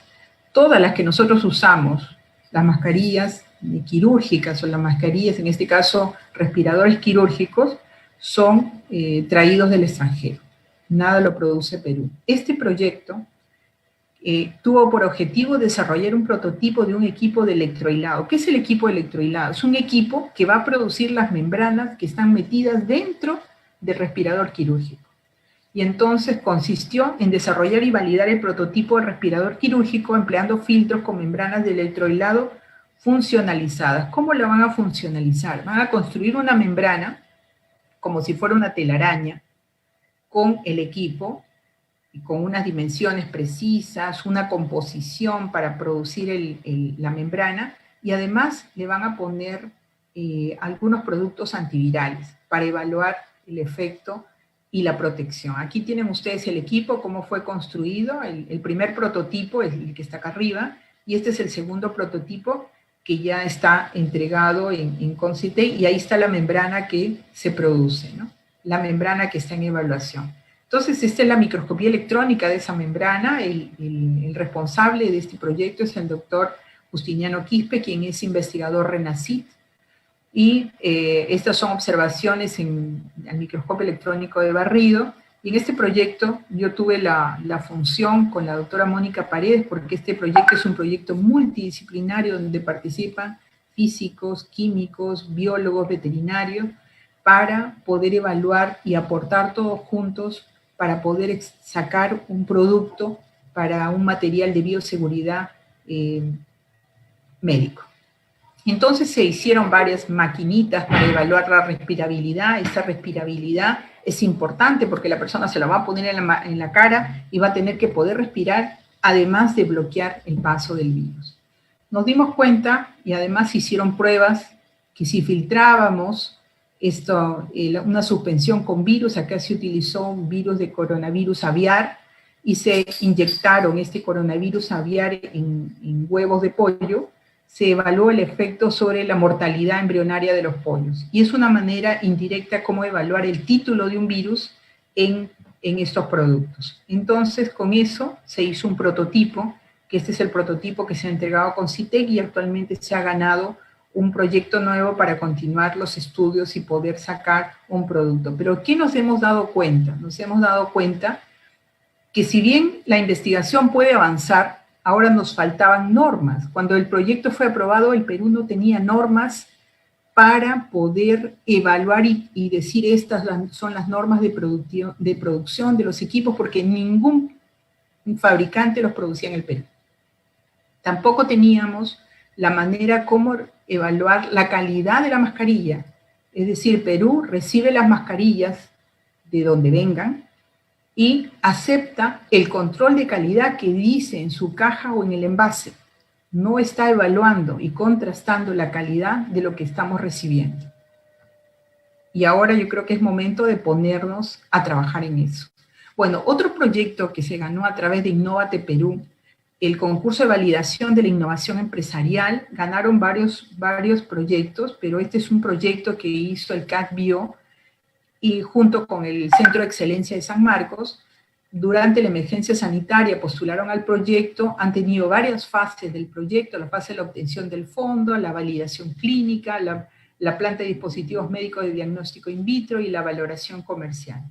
Speaker 3: todas las que nosotros usamos, las mascarillas quirúrgicas o las mascarillas, en este caso respiradores quirúrgicos, son traídos del extranjero. Nada lo produce Perú. Este proyecto tuvo por objetivo desarrollar un prototipo de un equipo de electrohilado. ¿Qué es el equipo de electrohilado? Es un equipo que va a producir las membranas que están metidas dentro del respirador quirúrgico. Y entonces consistió en desarrollar y validar el prototipo de respirador quirúrgico empleando filtros con membranas de electrohilado funcionalizadas. ¿Cómo lo van a funcionalizar? Van a construir una membrana como si fuera una telaraña con el equipo y con unas dimensiones precisas, una composición para producir la membrana, y además le van a poner algunos productos antivirales para evaluar el efecto y la protección. Aquí tienen ustedes el equipo, cómo fue construido. El primer prototipo es el que está acá arriba, y este es el segundo prototipo que ya está entregado en Concitec, y ahí está la membrana que se produce, ¿no? La membrana que está en evaluación. Entonces, esta es la microscopía electrónica de esa membrana. El responsable de este proyecto es el doctor Justiniano Quispe, quien es investigador RENACYT, y estas son observaciones en el microscopio electrónico de barrido. Y en este proyecto yo tuve la función con la doctora Mónica Paredes, porque este proyecto es un proyecto multidisciplinario donde participan físicos, químicos, biólogos, veterinarios, para poder evaluar y aportar todos juntos para poder sacar un producto para un material de bioseguridad médico. Entonces se hicieron varias maquinitas para evaluar la respirabilidad. Esa respirabilidad es importante porque la persona se la va a poner en la cara y va a tener que poder respirar, además de bloquear el paso del virus. Nos dimos cuenta, y además se hicieron pruebas, que si filtrábamos una suspensión con virus, acá se utilizó un virus de coronavirus aviar, y se inyectaron este coronavirus aviar en huevos de pollo, se evaluó el efecto sobre la mortalidad embrionaria de los pollos. Y es una manera indirecta como evaluar el título de un virus en estos productos. Entonces, con eso se hizo un prototipo, que este es el prototipo que se ha entregado a Concitec, y actualmente se ha ganado un proyecto nuevo para continuar los estudios y poder sacar un producto. Pero ¿qué nos hemos dado cuenta? Nos hemos dado cuenta que si bien la investigación puede avanzar, ahora nos faltaban normas. Cuando el proyecto fue aprobado, el Perú no tenía normas para poder evaluar y decir estas son las normas de producción de los equipos, porque ningún fabricante los producía en el Perú. Tampoco teníamos la manera como evaluar la calidad de la mascarilla. Es decir, Perú recibe las mascarillas de donde vengan y acepta el control de calidad que dice en su caja o en el envase. No está evaluando y contrastando la calidad de lo que estamos recibiendo. Y ahora yo creo que es momento de ponernos a trabajar en eso. Bueno, otro proyecto que se ganó a través de Innovate Perú, el concurso de validación de la innovación empresarial, ganaron varios proyectos, pero este es un proyecto que hizo el CADBio, y junto con el Centro de Excelencia de San Marcos, durante la emergencia sanitaria postularon al proyecto, han tenido varias fases del proyecto: la fase de la obtención del fondo, la validación clínica, la planta de dispositivos médicos de diagnóstico in vitro y la valoración comercial.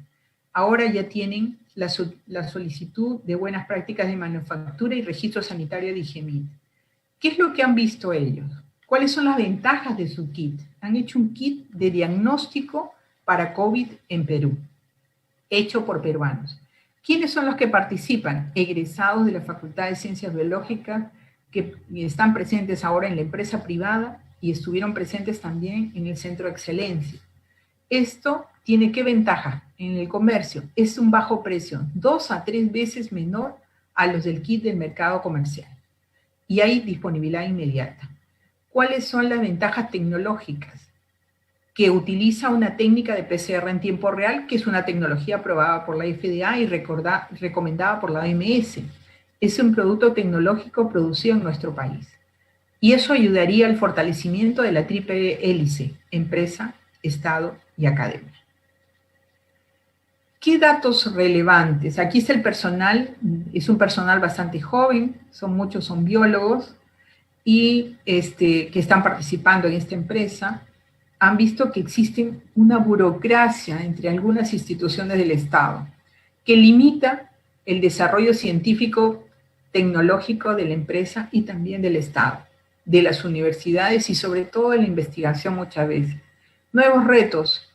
Speaker 3: Ahora ya tienen la solicitud de buenas prácticas de manufactura y registro sanitario de IGEMIT. ¿Qué es lo que han visto ellos? ¿Cuáles son las ventajas de su kit? Han hecho un kit de diagnóstico para COVID en Perú, hecho por peruanos. ¿Quiénes son los que participan? Egresados de la Facultad de Ciencias Biológicas, que están presentes ahora en la empresa privada y estuvieron presentes también en el Centro de Excelencia. Esto tiene ¿qué ventaja? En el comercio es un bajo precio, 2 a 3 veces menor a los del kit del mercado comercial. Y hay disponibilidad inmediata. ¿Cuáles son las ventajas tecnológicas? Que utiliza una técnica de PCR en tiempo real, que es una tecnología aprobada por la FDA y recomendada por la OMS. Es un producto tecnológico producido en nuestro país. Y eso ayudaría al fortalecimiento de la triple hélice: empresa, Estado y academia. ¿Qué datos relevantes? Aquí está el personal, es un personal bastante joven, muchos son biólogos, y que están participando en esta empresa. Han visto que existe una burocracia entre algunas instituciones del Estado que limita el desarrollo científico tecnológico de la empresa y también del Estado, de las universidades y sobre todo de la investigación muchas veces. Nuevos retos.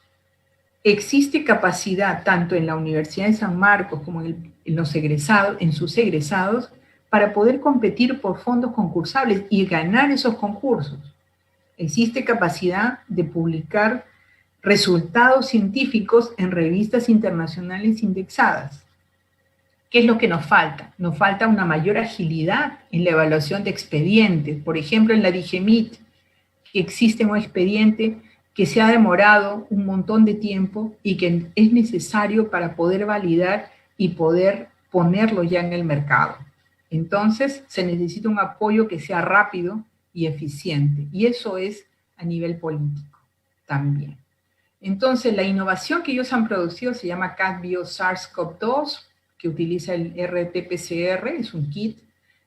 Speaker 3: Existe capacidad tanto en la Universidad de San Marcos como en sus egresados para poder competir por fondos concursables y ganar esos concursos. Existe capacidad de publicar resultados científicos en revistas internacionales indexadas. ¿Qué es lo que nos falta? Nos falta una mayor agilidad en la evaluación de expedientes. Por ejemplo, en la DIGEMIT existe un expediente que se ha demorado un montón de tiempo y que es necesario para poder validar y poder ponerlo ya en el mercado. Entonces, se necesita un apoyo que sea rápido y eficiente, y eso es a nivel político también. Entonces, la innovación que ellos han producido se llama CatBio SARS-CoV-2, que utiliza el RT-PCR, es un kit,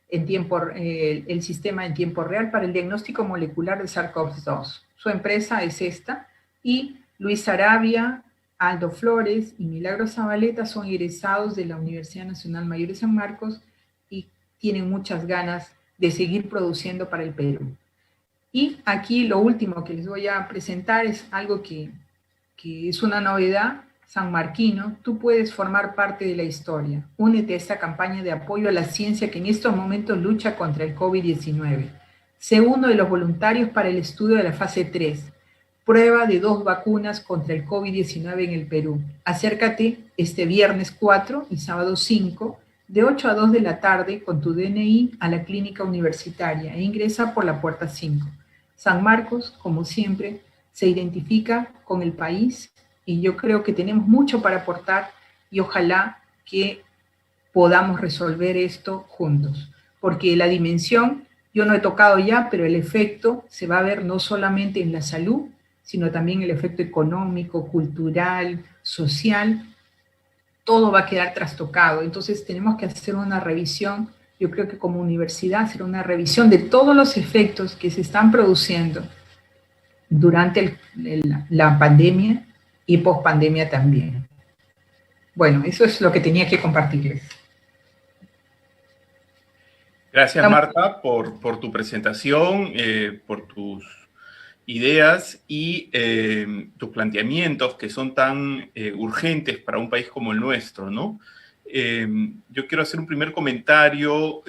Speaker 3: el sistema en tiempo real para el diagnóstico molecular de SARS-CoV-2. Su empresa es esta, y Luis Sarabia, Aldo Flores y Milagros Zabaleta son egresados de la Universidad Nacional Mayor de San Marcos y tienen muchas ganas de seguir produciendo para el Perú. Y aquí lo último que les voy a presentar es algo que es una novedad sanmarquino. Tú puedes formar parte de la historia. Únete a esta campaña de apoyo a la ciencia que en estos momentos lucha contra el COVID-19. Sé uno de los voluntarios para el estudio de la fase 3, prueba de 2 vacunas contra el COVID-19 en el Perú. Acércate este viernes 4 y sábado 5, de 8 a 2 de la tarde, con tu DNI a la clínica universitaria e ingresa por la puerta 5. San Marcos, como siempre, se identifica con el país y yo creo que tenemos mucho para aportar y ojalá que podamos resolver esto juntos. Porque la dimensión, yo no he tocado ya, pero el efecto se va a ver no solamente en la salud, sino también el efecto económico, cultural, social, todo va a quedar trastocado. Entonces tenemos que hacer una revisión, yo creo que como universidad, hacer una revisión de todos los efectos que se están produciendo durante la pandemia y pospandemia también. Bueno, eso es lo que tenía que compartirles.
Speaker 2: Gracias, Marta, por tu presentación, por tus ideas y tus planteamientos que son tan urgentes para un país como el nuestro, ¿no? Yo quiero hacer un primer comentario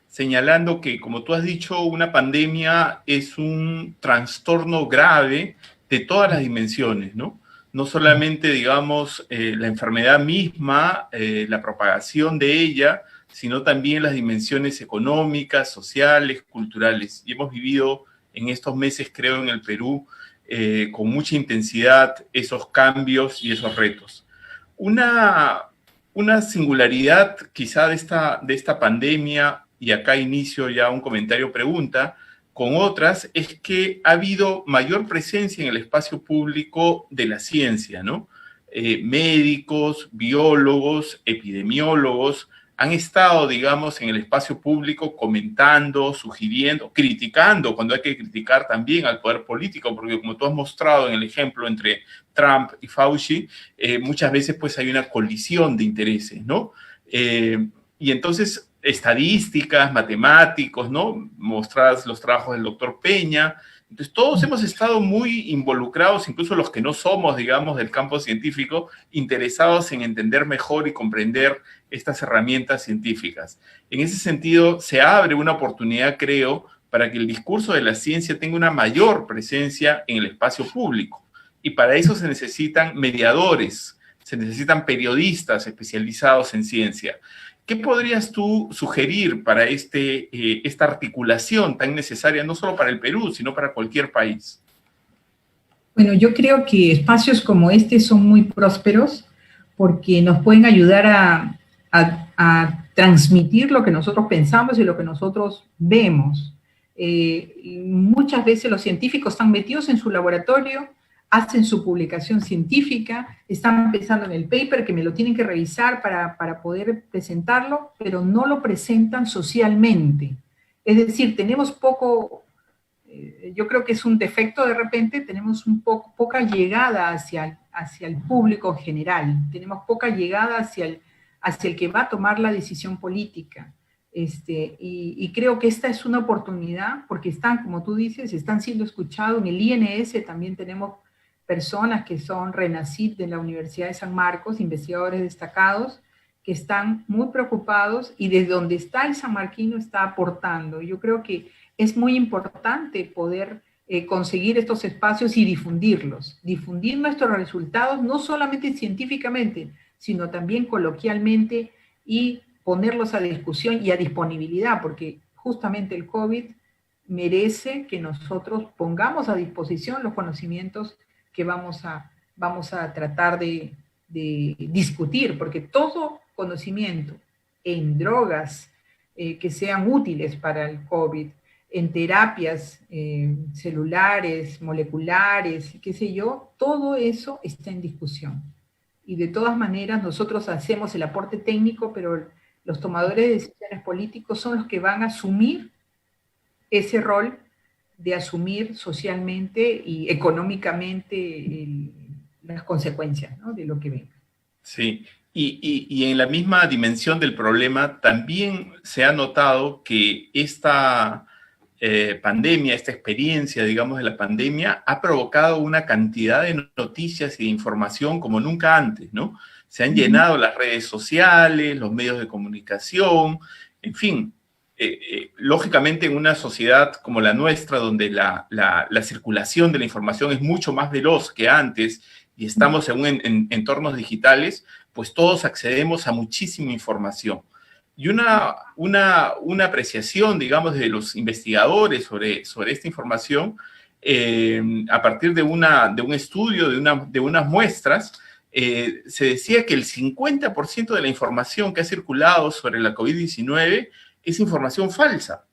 Speaker 2: señalando que, como tú has dicho, una pandemia es un trastorno grave de todas las dimensiones, ¿no? No solamente, digamos, la enfermedad misma, la propagación de ella, sino también las dimensiones económicas, sociales, culturales. Y hemos vivido en estos meses, creo, en el Perú, con mucha intensidad esos cambios y esos retos. Una singularidad quizá de esta pandemia, y acá inicio ya un comentario pregunta, con otras, es que ha habido mayor presencia en el espacio público de la ciencia, ¿no? Médicos, biólogos, epidemiólogos han estado, digamos, en el espacio público comentando, sugiriendo, criticando, cuando hay que criticar también al poder político, porque como tú has mostrado en el ejemplo entre Trump y Fauci, muchas veces pues hay una colisión de intereses, ¿no? Y entonces estadísticas, matemáticos, ¿no? Mostradas los trabajos del doctor Peña. Entonces, todos hemos estado muy involucrados, incluso los que no somos, digamos, del campo científico, interesados en entender mejor y comprender estas herramientas científicas. En ese sentido, se abre una oportunidad, creo, para que el discurso de la ciencia tenga una mayor presencia en el espacio público. Y para eso se necesitan mediadores, se necesitan periodistas especializados en ciencia. ¿Qué podrías tú sugerir para esta articulación tan necesaria, no solo para el Perú, sino para cualquier país?
Speaker 3: Bueno, yo creo que espacios como este son muy prósperos porque nos pueden ayudar a transmitir lo que nosotros pensamos y lo que nosotros vemos. Muchas veces los científicos están metidos en su laboratorio, hacen su publicación científica, están pensando en el paper que me lo tienen que revisar para poder presentarlo, pero no lo presentan socialmente. Es decir, tenemos poco, yo creo que es un defecto de repente, tenemos poca llegada hacia el público en general, tenemos poca llegada hacia el que va a tomar la decisión política. Y creo que esta es una oportunidad, porque están, como tú dices, están siendo escuchados. En el INS también tenemos personas que son RENACYT de la Universidad de San Marcos, investigadores destacados, que están muy preocupados y desde donde está el sanmarquino está aportando. Yo creo que es muy importante poder conseguir estos espacios y difundirlos, difundir nuestros resultados, no solamente científicamente, sino también coloquialmente y ponerlos a discusión y a disponibilidad, porque justamente el COVID merece que nosotros pongamos a disposición los conocimientos que vamos a tratar de discutir, porque todo conocimiento en drogas que sean útiles para el COVID, en terapias celulares, moleculares, qué sé yo, todo eso está en discusión. Y de todas maneras nosotros hacemos el aporte técnico, pero los tomadores de decisiones políticos son los que van a asumir ese rol de asumir socialmente y económicamente las consecuencias, ¿no?, de lo que venga.
Speaker 2: Sí, y en la misma dimensión del problema también se ha notado que esta pandemia, esta experiencia, digamos, de la pandemia, ha provocado una cantidad de noticias y de información como nunca antes, ¿no? Se han llenado las redes sociales, los medios de comunicación, en fin. Lógicamente en una sociedad como la nuestra, donde la circulación de la información es mucho más veloz que antes y estamos en entornos digitales, pues todos accedemos a muchísima información. Y una apreciación, digamos, de los investigadores sobre esta información, a partir de un estudio, de unas muestras, se decía que el 50% de la información que ha circulado sobre la COVID-19 es información falsa.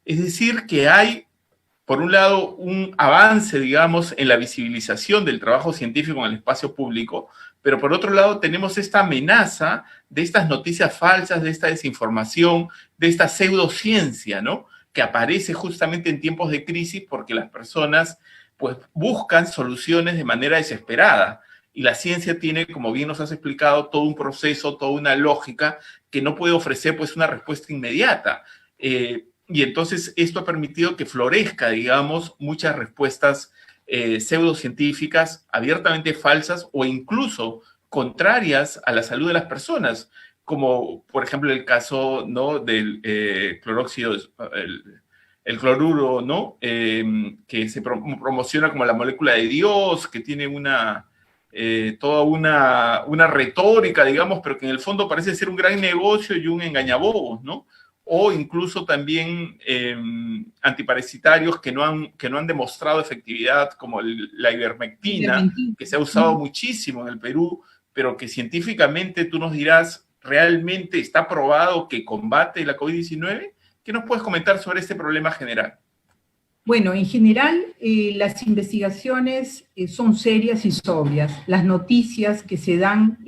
Speaker 2: Es decir, que hay, por un lado, un avance, digamos, en la visibilización del trabajo científico en el espacio público, pero por otro lado tenemos esta amenaza de estas noticias falsas, de esta desinformación, de esta pseudociencia, ¿no?, que aparece justamente en tiempos de crisis porque las personas, pues, buscan soluciones de manera desesperada. Y la ciencia tiene, como bien nos has explicado, todo un proceso, toda una lógica que no puede ofrecer, pues, una respuesta inmediata. Y entonces esto ha permitido que florezca, digamos, muchas respuestas pseudocientíficas, abiertamente falsas o incluso contrarias a la salud de las personas, como por ejemplo el caso, ¿no?, del cloróxido, el cloruro, ¿no?, que se promociona como la molécula de Dios, que tiene toda una retórica, digamos, pero que en el fondo parece ser un gran negocio y un engañabobos, ¿no? O incluso también antiparasitarios que no han demostrado efectividad, como la ivermectina, que se ha usado muchísimo en el Perú, pero que científicamente tú nos dirás, ¿realmente está probado que combate la COVID-19? ¿Qué nos puedes comentar sobre este problema general?
Speaker 3: Bueno, en general, las investigaciones son serias y sobrias. Las noticias que se dan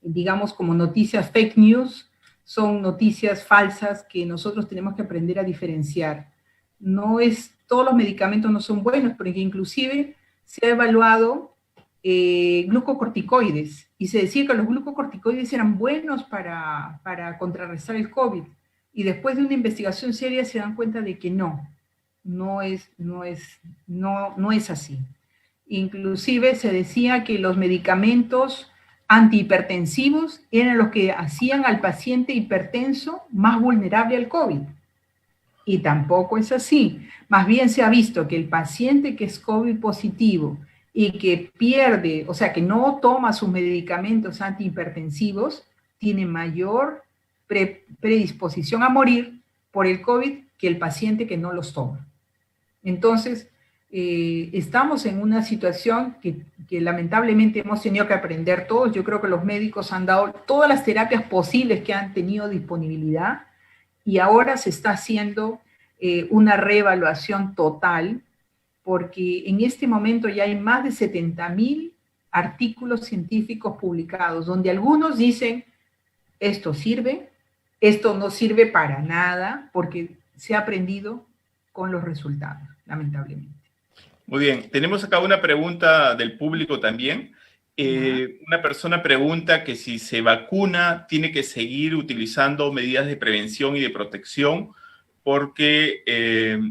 Speaker 3: digamos, como noticias fake news, son noticias falsas que nosotros tenemos que aprender a diferenciar. Todos los medicamentos no son buenos, porque inclusive se ha evaluado glucocorticoides, y se decía que los glucocorticoides eran buenos para contrarrestar el COVID, y después de una investigación seria se dan cuenta de que no es así. Inclusive se decía que los medicamentos antihipertensivos eran los que hacían al paciente hipertenso más vulnerable al COVID. Y tampoco es así. Más bien se ha visto que el paciente que es COVID positivo y que pierde, o sea, que no toma sus medicamentos antihipertensivos, tiene mayor predisposición a morir por el COVID que el paciente que no los toma. Entonces, estamos en una situación que lamentablemente hemos tenido que aprender todos. Yo creo que los médicos han dado todas las terapias posibles que han tenido disponibilidad, y ahora se está haciendo una reevaluación total, porque en este momento ya hay más de 70.000 artículos científicos publicados, donde algunos dicen, esto sirve, esto no sirve para nada, porque se ha aprendido con los resultados, lamentablemente.
Speaker 2: Muy bien, tenemos acá una pregunta del público también. Una persona pregunta que si se vacuna tiene que seguir utilizando medidas de prevención y de protección porque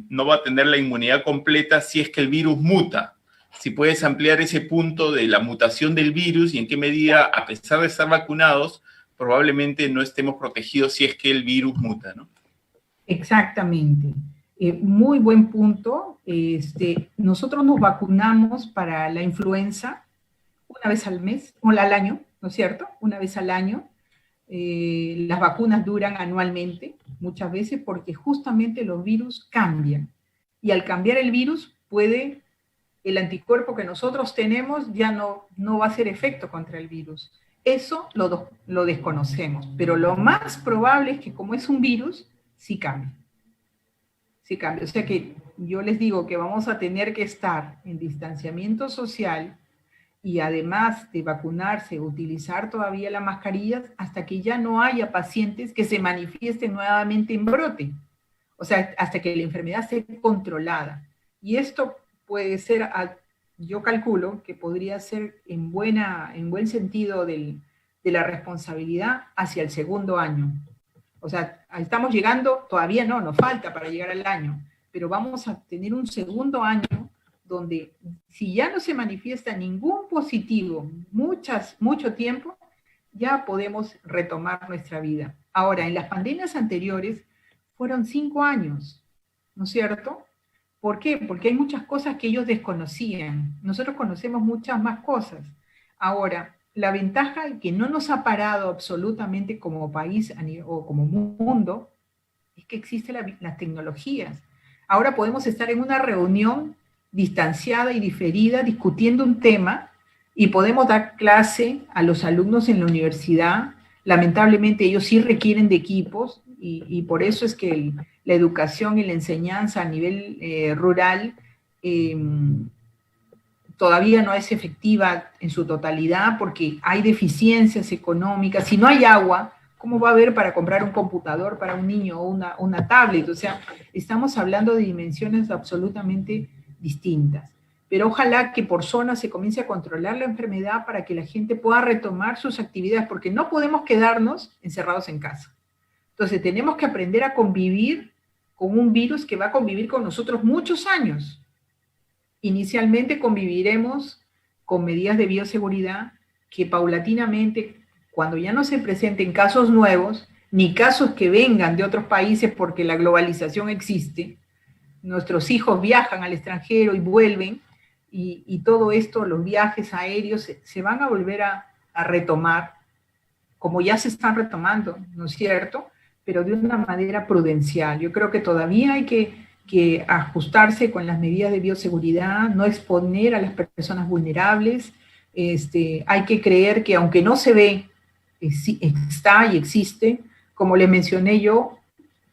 Speaker 2: no va a tener la inmunidad completa si es que el virus muta. Si puedes ampliar ese punto de la mutación del virus y en qué medida, a pesar de estar vacunados, probablemente no estemos protegidos si es que el virus muta, ¿no?
Speaker 3: Exactamente. Muy buen punto. Nosotros nos vacunamos para la influenza una vez al mes, o al año, ¿no es cierto? Una vez al año. Las vacunas duran anualmente, muchas veces, porque justamente los virus cambian. Y al cambiar el virus, el anticuerpo que nosotros tenemos ya no va a hacer efecto contra el virus. Eso lo desconocemos, pero lo más probable es que como es un virus, sí cambie. Sí cambia. O sea que yo les digo que vamos a tener que estar en distanciamiento social y además de vacunarse, utilizar todavía las mascarillas hasta que ya no haya pacientes que se manifiesten nuevamente en brote. O sea, hasta que la enfermedad esté controlada. Y esto puede ser, yo calculo que podría ser en buen sentido de la responsabilidad hacia el segundo año. O sea, estamos llegando, todavía no, nos falta para llegar al año, pero vamos a tener un segundo año donde si ya no se manifiesta ningún positivo mucho tiempo, ya podemos retomar nuestra vida. Ahora, en las pandemias anteriores fueron 5 años, ¿no es cierto? ¿Por qué? Porque hay muchas cosas que ellos desconocían. Nosotros conocemos muchas más cosas. Ahora, la ventaja que no nos ha parado absolutamente como país o como mundo es que existen las tecnologías. Ahora podemos estar en una reunión distanciada y diferida discutiendo un tema y podemos dar clase a los alumnos en la universidad. Lamentablemente ellos sí requieren de equipos y por eso es que la educación y la enseñanza a nivel rural todavía no es efectiva en su totalidad porque hay deficiencias económicas. Si no hay agua, ¿cómo va a haber para comprar un computador para un niño o una tablet? O sea, estamos hablando de dimensiones absolutamente distintas. Pero ojalá que por zona se comience a controlar la enfermedad para que la gente pueda retomar sus actividades, porque no podemos quedarnos encerrados en casa. Entonces tenemos que aprender a convivir con un virus que va a convivir con nosotros muchos años. Inicialmente conviviremos con medidas de bioseguridad que paulatinamente, cuando ya no se presenten casos nuevos, ni casos que vengan de otros países porque la globalización existe, nuestros hijos viajan al extranjero y vuelven, y todo esto, los viajes aéreos, se van a volver a retomar, como ya se están retomando, ¿no es cierto? Pero de una manera prudencial. Yo creo que todavía hay que ajustarse con las medidas de bioseguridad, no exponer a las personas vulnerables. Hay que creer que aunque no se ve, está y existe, como les mencioné yo,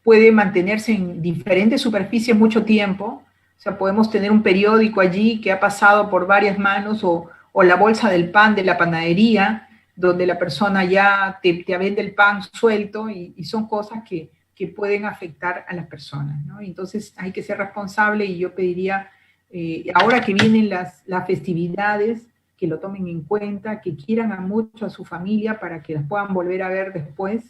Speaker 3: puede mantenerse en diferentes superficies mucho tiempo. O sea, podemos tener un periódico allí que ha pasado por varias manos o la bolsa del pan de la panadería, donde la persona ya te vende el pan suelto y son cosas que pueden afectar a las personas, ¿no? Entonces hay que ser responsable y yo pediría, ahora que vienen las festividades, que lo tomen en cuenta, que quieran mucho a su familia para que las puedan volver a ver después.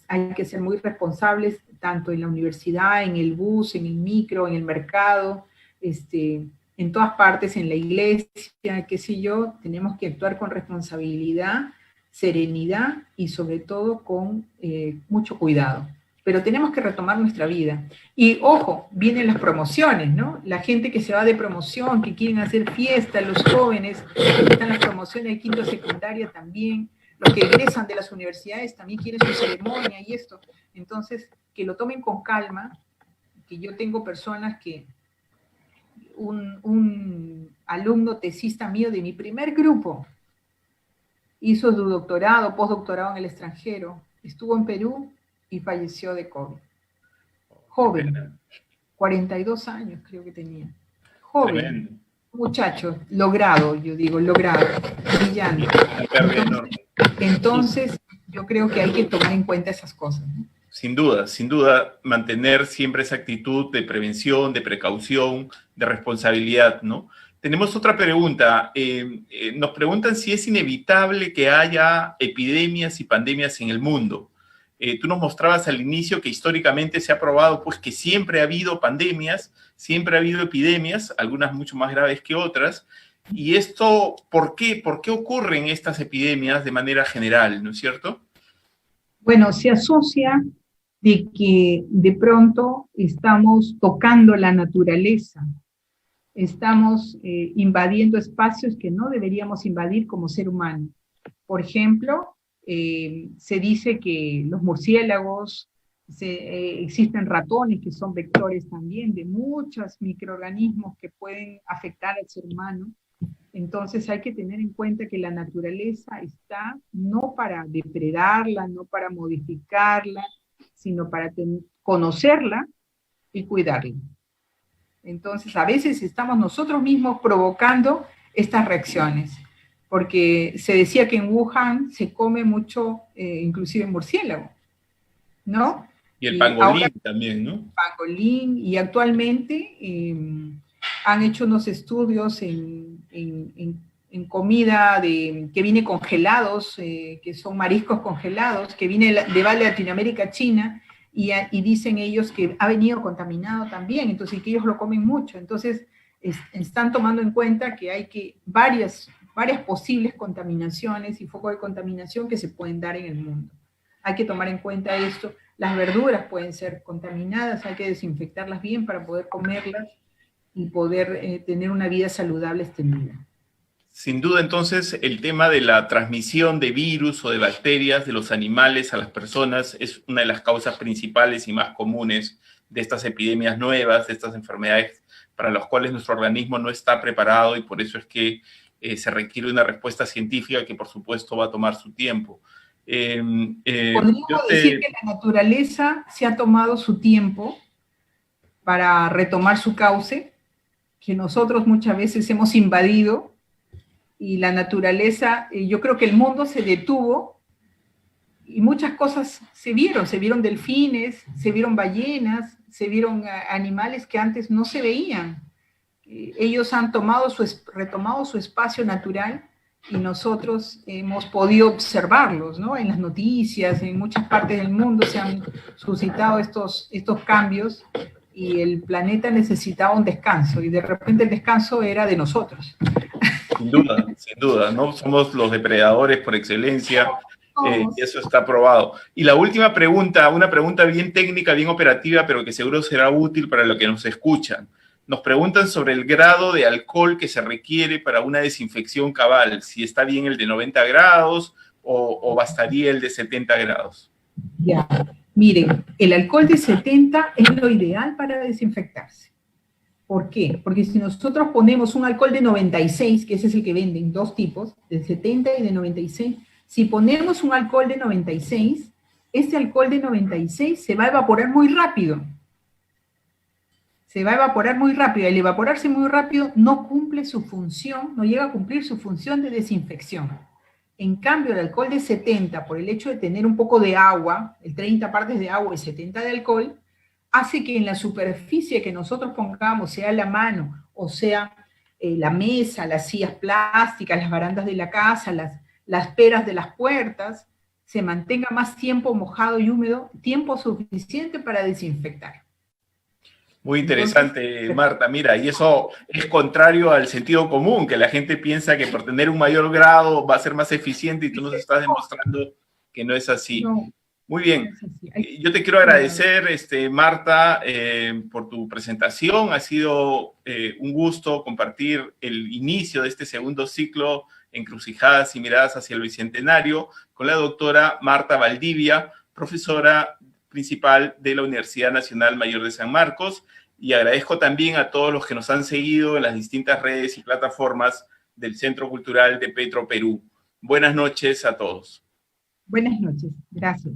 Speaker 3: Hay que ser muy responsables, tanto en la universidad, en el bus, en el micro, en el mercado, en todas partes, en la iglesia, qué sé yo. Tenemos que actuar con responsabilidad, serenidad y sobre todo con mucho cuidado. Pero tenemos que retomar nuestra vida. Y ojo, vienen las promociones, ¿no? La gente que se va de promoción, que quieren hacer fiesta, los jóvenes, están las promociones de quinto secundaria también, los que egresan de las universidades también quieren su ceremonia y esto. Entonces, que lo tomen con calma, que yo tengo personas que, un alumno tesista mío de mi primer grupo, hizo su doctorado, postdoctorado en el extranjero, estuvo en Perú y falleció de COVID. Joven, 42 años creo que tenía. Joven, tremendo. Muchacho, logrado, yo digo, logrado, brillante. Entonces, yo creo que hay que tomar en cuenta esas cosas, ¿no?
Speaker 2: Sin duda, mantener siempre esa actitud de prevención, de precaución, de responsabilidad, ¿no? Tenemos otra pregunta. Nos preguntan si es inevitable que haya epidemias y pandemias en el mundo. Tú nos mostrabas al inicio que históricamente se ha probado pues, que siempre ha habido pandemias, siempre ha habido epidemias, algunas mucho más graves que otras. Y esto, ¿por qué? ¿Por qué ocurren estas epidemias de manera general, no es cierto?
Speaker 3: Bueno, se asocia de que de pronto estamos tocando la naturaleza, estamos invadiendo espacios que no deberíamos invadir como ser humano. Por ejemplo, se dice que los murciélagos, existen ratones que son vectores también de muchos microorganismos que pueden afectar al ser humano. Entonces hay que tener en cuenta que la naturaleza está no para depredarla, no para modificarla, sino para conocerla y cuidarla. Entonces a veces estamos nosotros mismos provocando estas reacciones, porque se decía que en Wuhan se come mucho, inclusive murciélago, ¿no?
Speaker 2: Y el pangolín también, ¿no?
Speaker 3: Pangolín, y actualmente han hecho unos estudios en comida que viene congelados, que son mariscos congelados, que viene de Latinoamérica, China, y dicen ellos que ha venido contaminado también, entonces que ellos lo comen mucho. Entonces están tomando en cuenta que hay varias posibles contaminaciones y focos de contaminación que se pueden dar en el mundo. Hay que tomar en cuenta esto. Las verduras pueden ser contaminadas, hay que desinfectarlas bien para poder comerlas y poder tener una vida saludable extendida.
Speaker 2: Sin duda, entonces, el tema de la transmisión de virus o de bacterias de los animales a las personas es una de las causas principales y más comunes de estas epidemias nuevas, de estas enfermedades para las cuales nuestro organismo no está preparado, y por eso es que se requiere una respuesta científica que, por supuesto, va a tomar su tiempo.
Speaker 3: Podríamos decir que la naturaleza se ha tomado su tiempo para retomar su cauce, que nosotros muchas veces hemos invadido, y la naturaleza, yo creo que el mundo se detuvo y muchas cosas se vieron delfines, se vieron ballenas, se vieron animales que antes no se veían. Ellos han retomado su espacio natural y nosotros hemos podido observarlos, ¿no? En las noticias, en muchas partes del mundo se han suscitado estos cambios y el planeta necesitaba un descanso y de repente el descanso era de nosotros.
Speaker 2: Sin duda, ¿no? Somos los depredadores por excelencia, y eso está probado. Y la última pregunta, una pregunta bien técnica, bien operativa, pero que seguro será útil para los que nos escuchan. Nos preguntan sobre el grado de alcohol que se requiere para una desinfección cabal, si está bien el de 90 grados o bastaría el de 70 grados.
Speaker 3: Ya, miren, el alcohol de 70 es lo ideal para desinfectarse. ¿Por qué? Porque si nosotros ponemos un alcohol de 96, que ese es el que venden, dos tipos, de 70 y de 96, si ponemos un alcohol de 96, ese alcohol de 96 se va a evaporar muy rápido. Se va a evaporar muy rápido. Al evaporarse muy rápido, no cumple su función, no llega a cumplir su función de desinfección. En cambio, el alcohol de 70, por el hecho de tener un poco de agua, el 30 partes de agua y 70 de alcohol, hace que en la superficie que nosotros pongamos, sea la mano, o sea la mesa, las sillas plásticas, las barandas de la casa, las peras de las puertas, se mantenga más tiempo mojado y húmedo, tiempo suficiente para desinfectar.
Speaker 2: Muy interesante, Marta. Mira, y eso es contrario al sentido común, que la gente piensa que por tener un mayor grado va a ser más eficiente y tú nos estás demostrando que no es así.
Speaker 3: No.
Speaker 2: Muy bien. Yo te quiero agradecer, Marta, por tu presentación. Ha sido un gusto compartir el inicio de este segundo ciclo, Encrucijadas y Miradas hacia el Bicentenario, con la doctora Marta Valdivia, profesora principal de la Universidad Nacional Mayor de San Marcos, y agradezco también a todos los que nos han seguido en las distintas redes y plataformas del Centro Cultural de Petro Perú. Buenas noches a todos.
Speaker 3: Buenas noches. Gracias.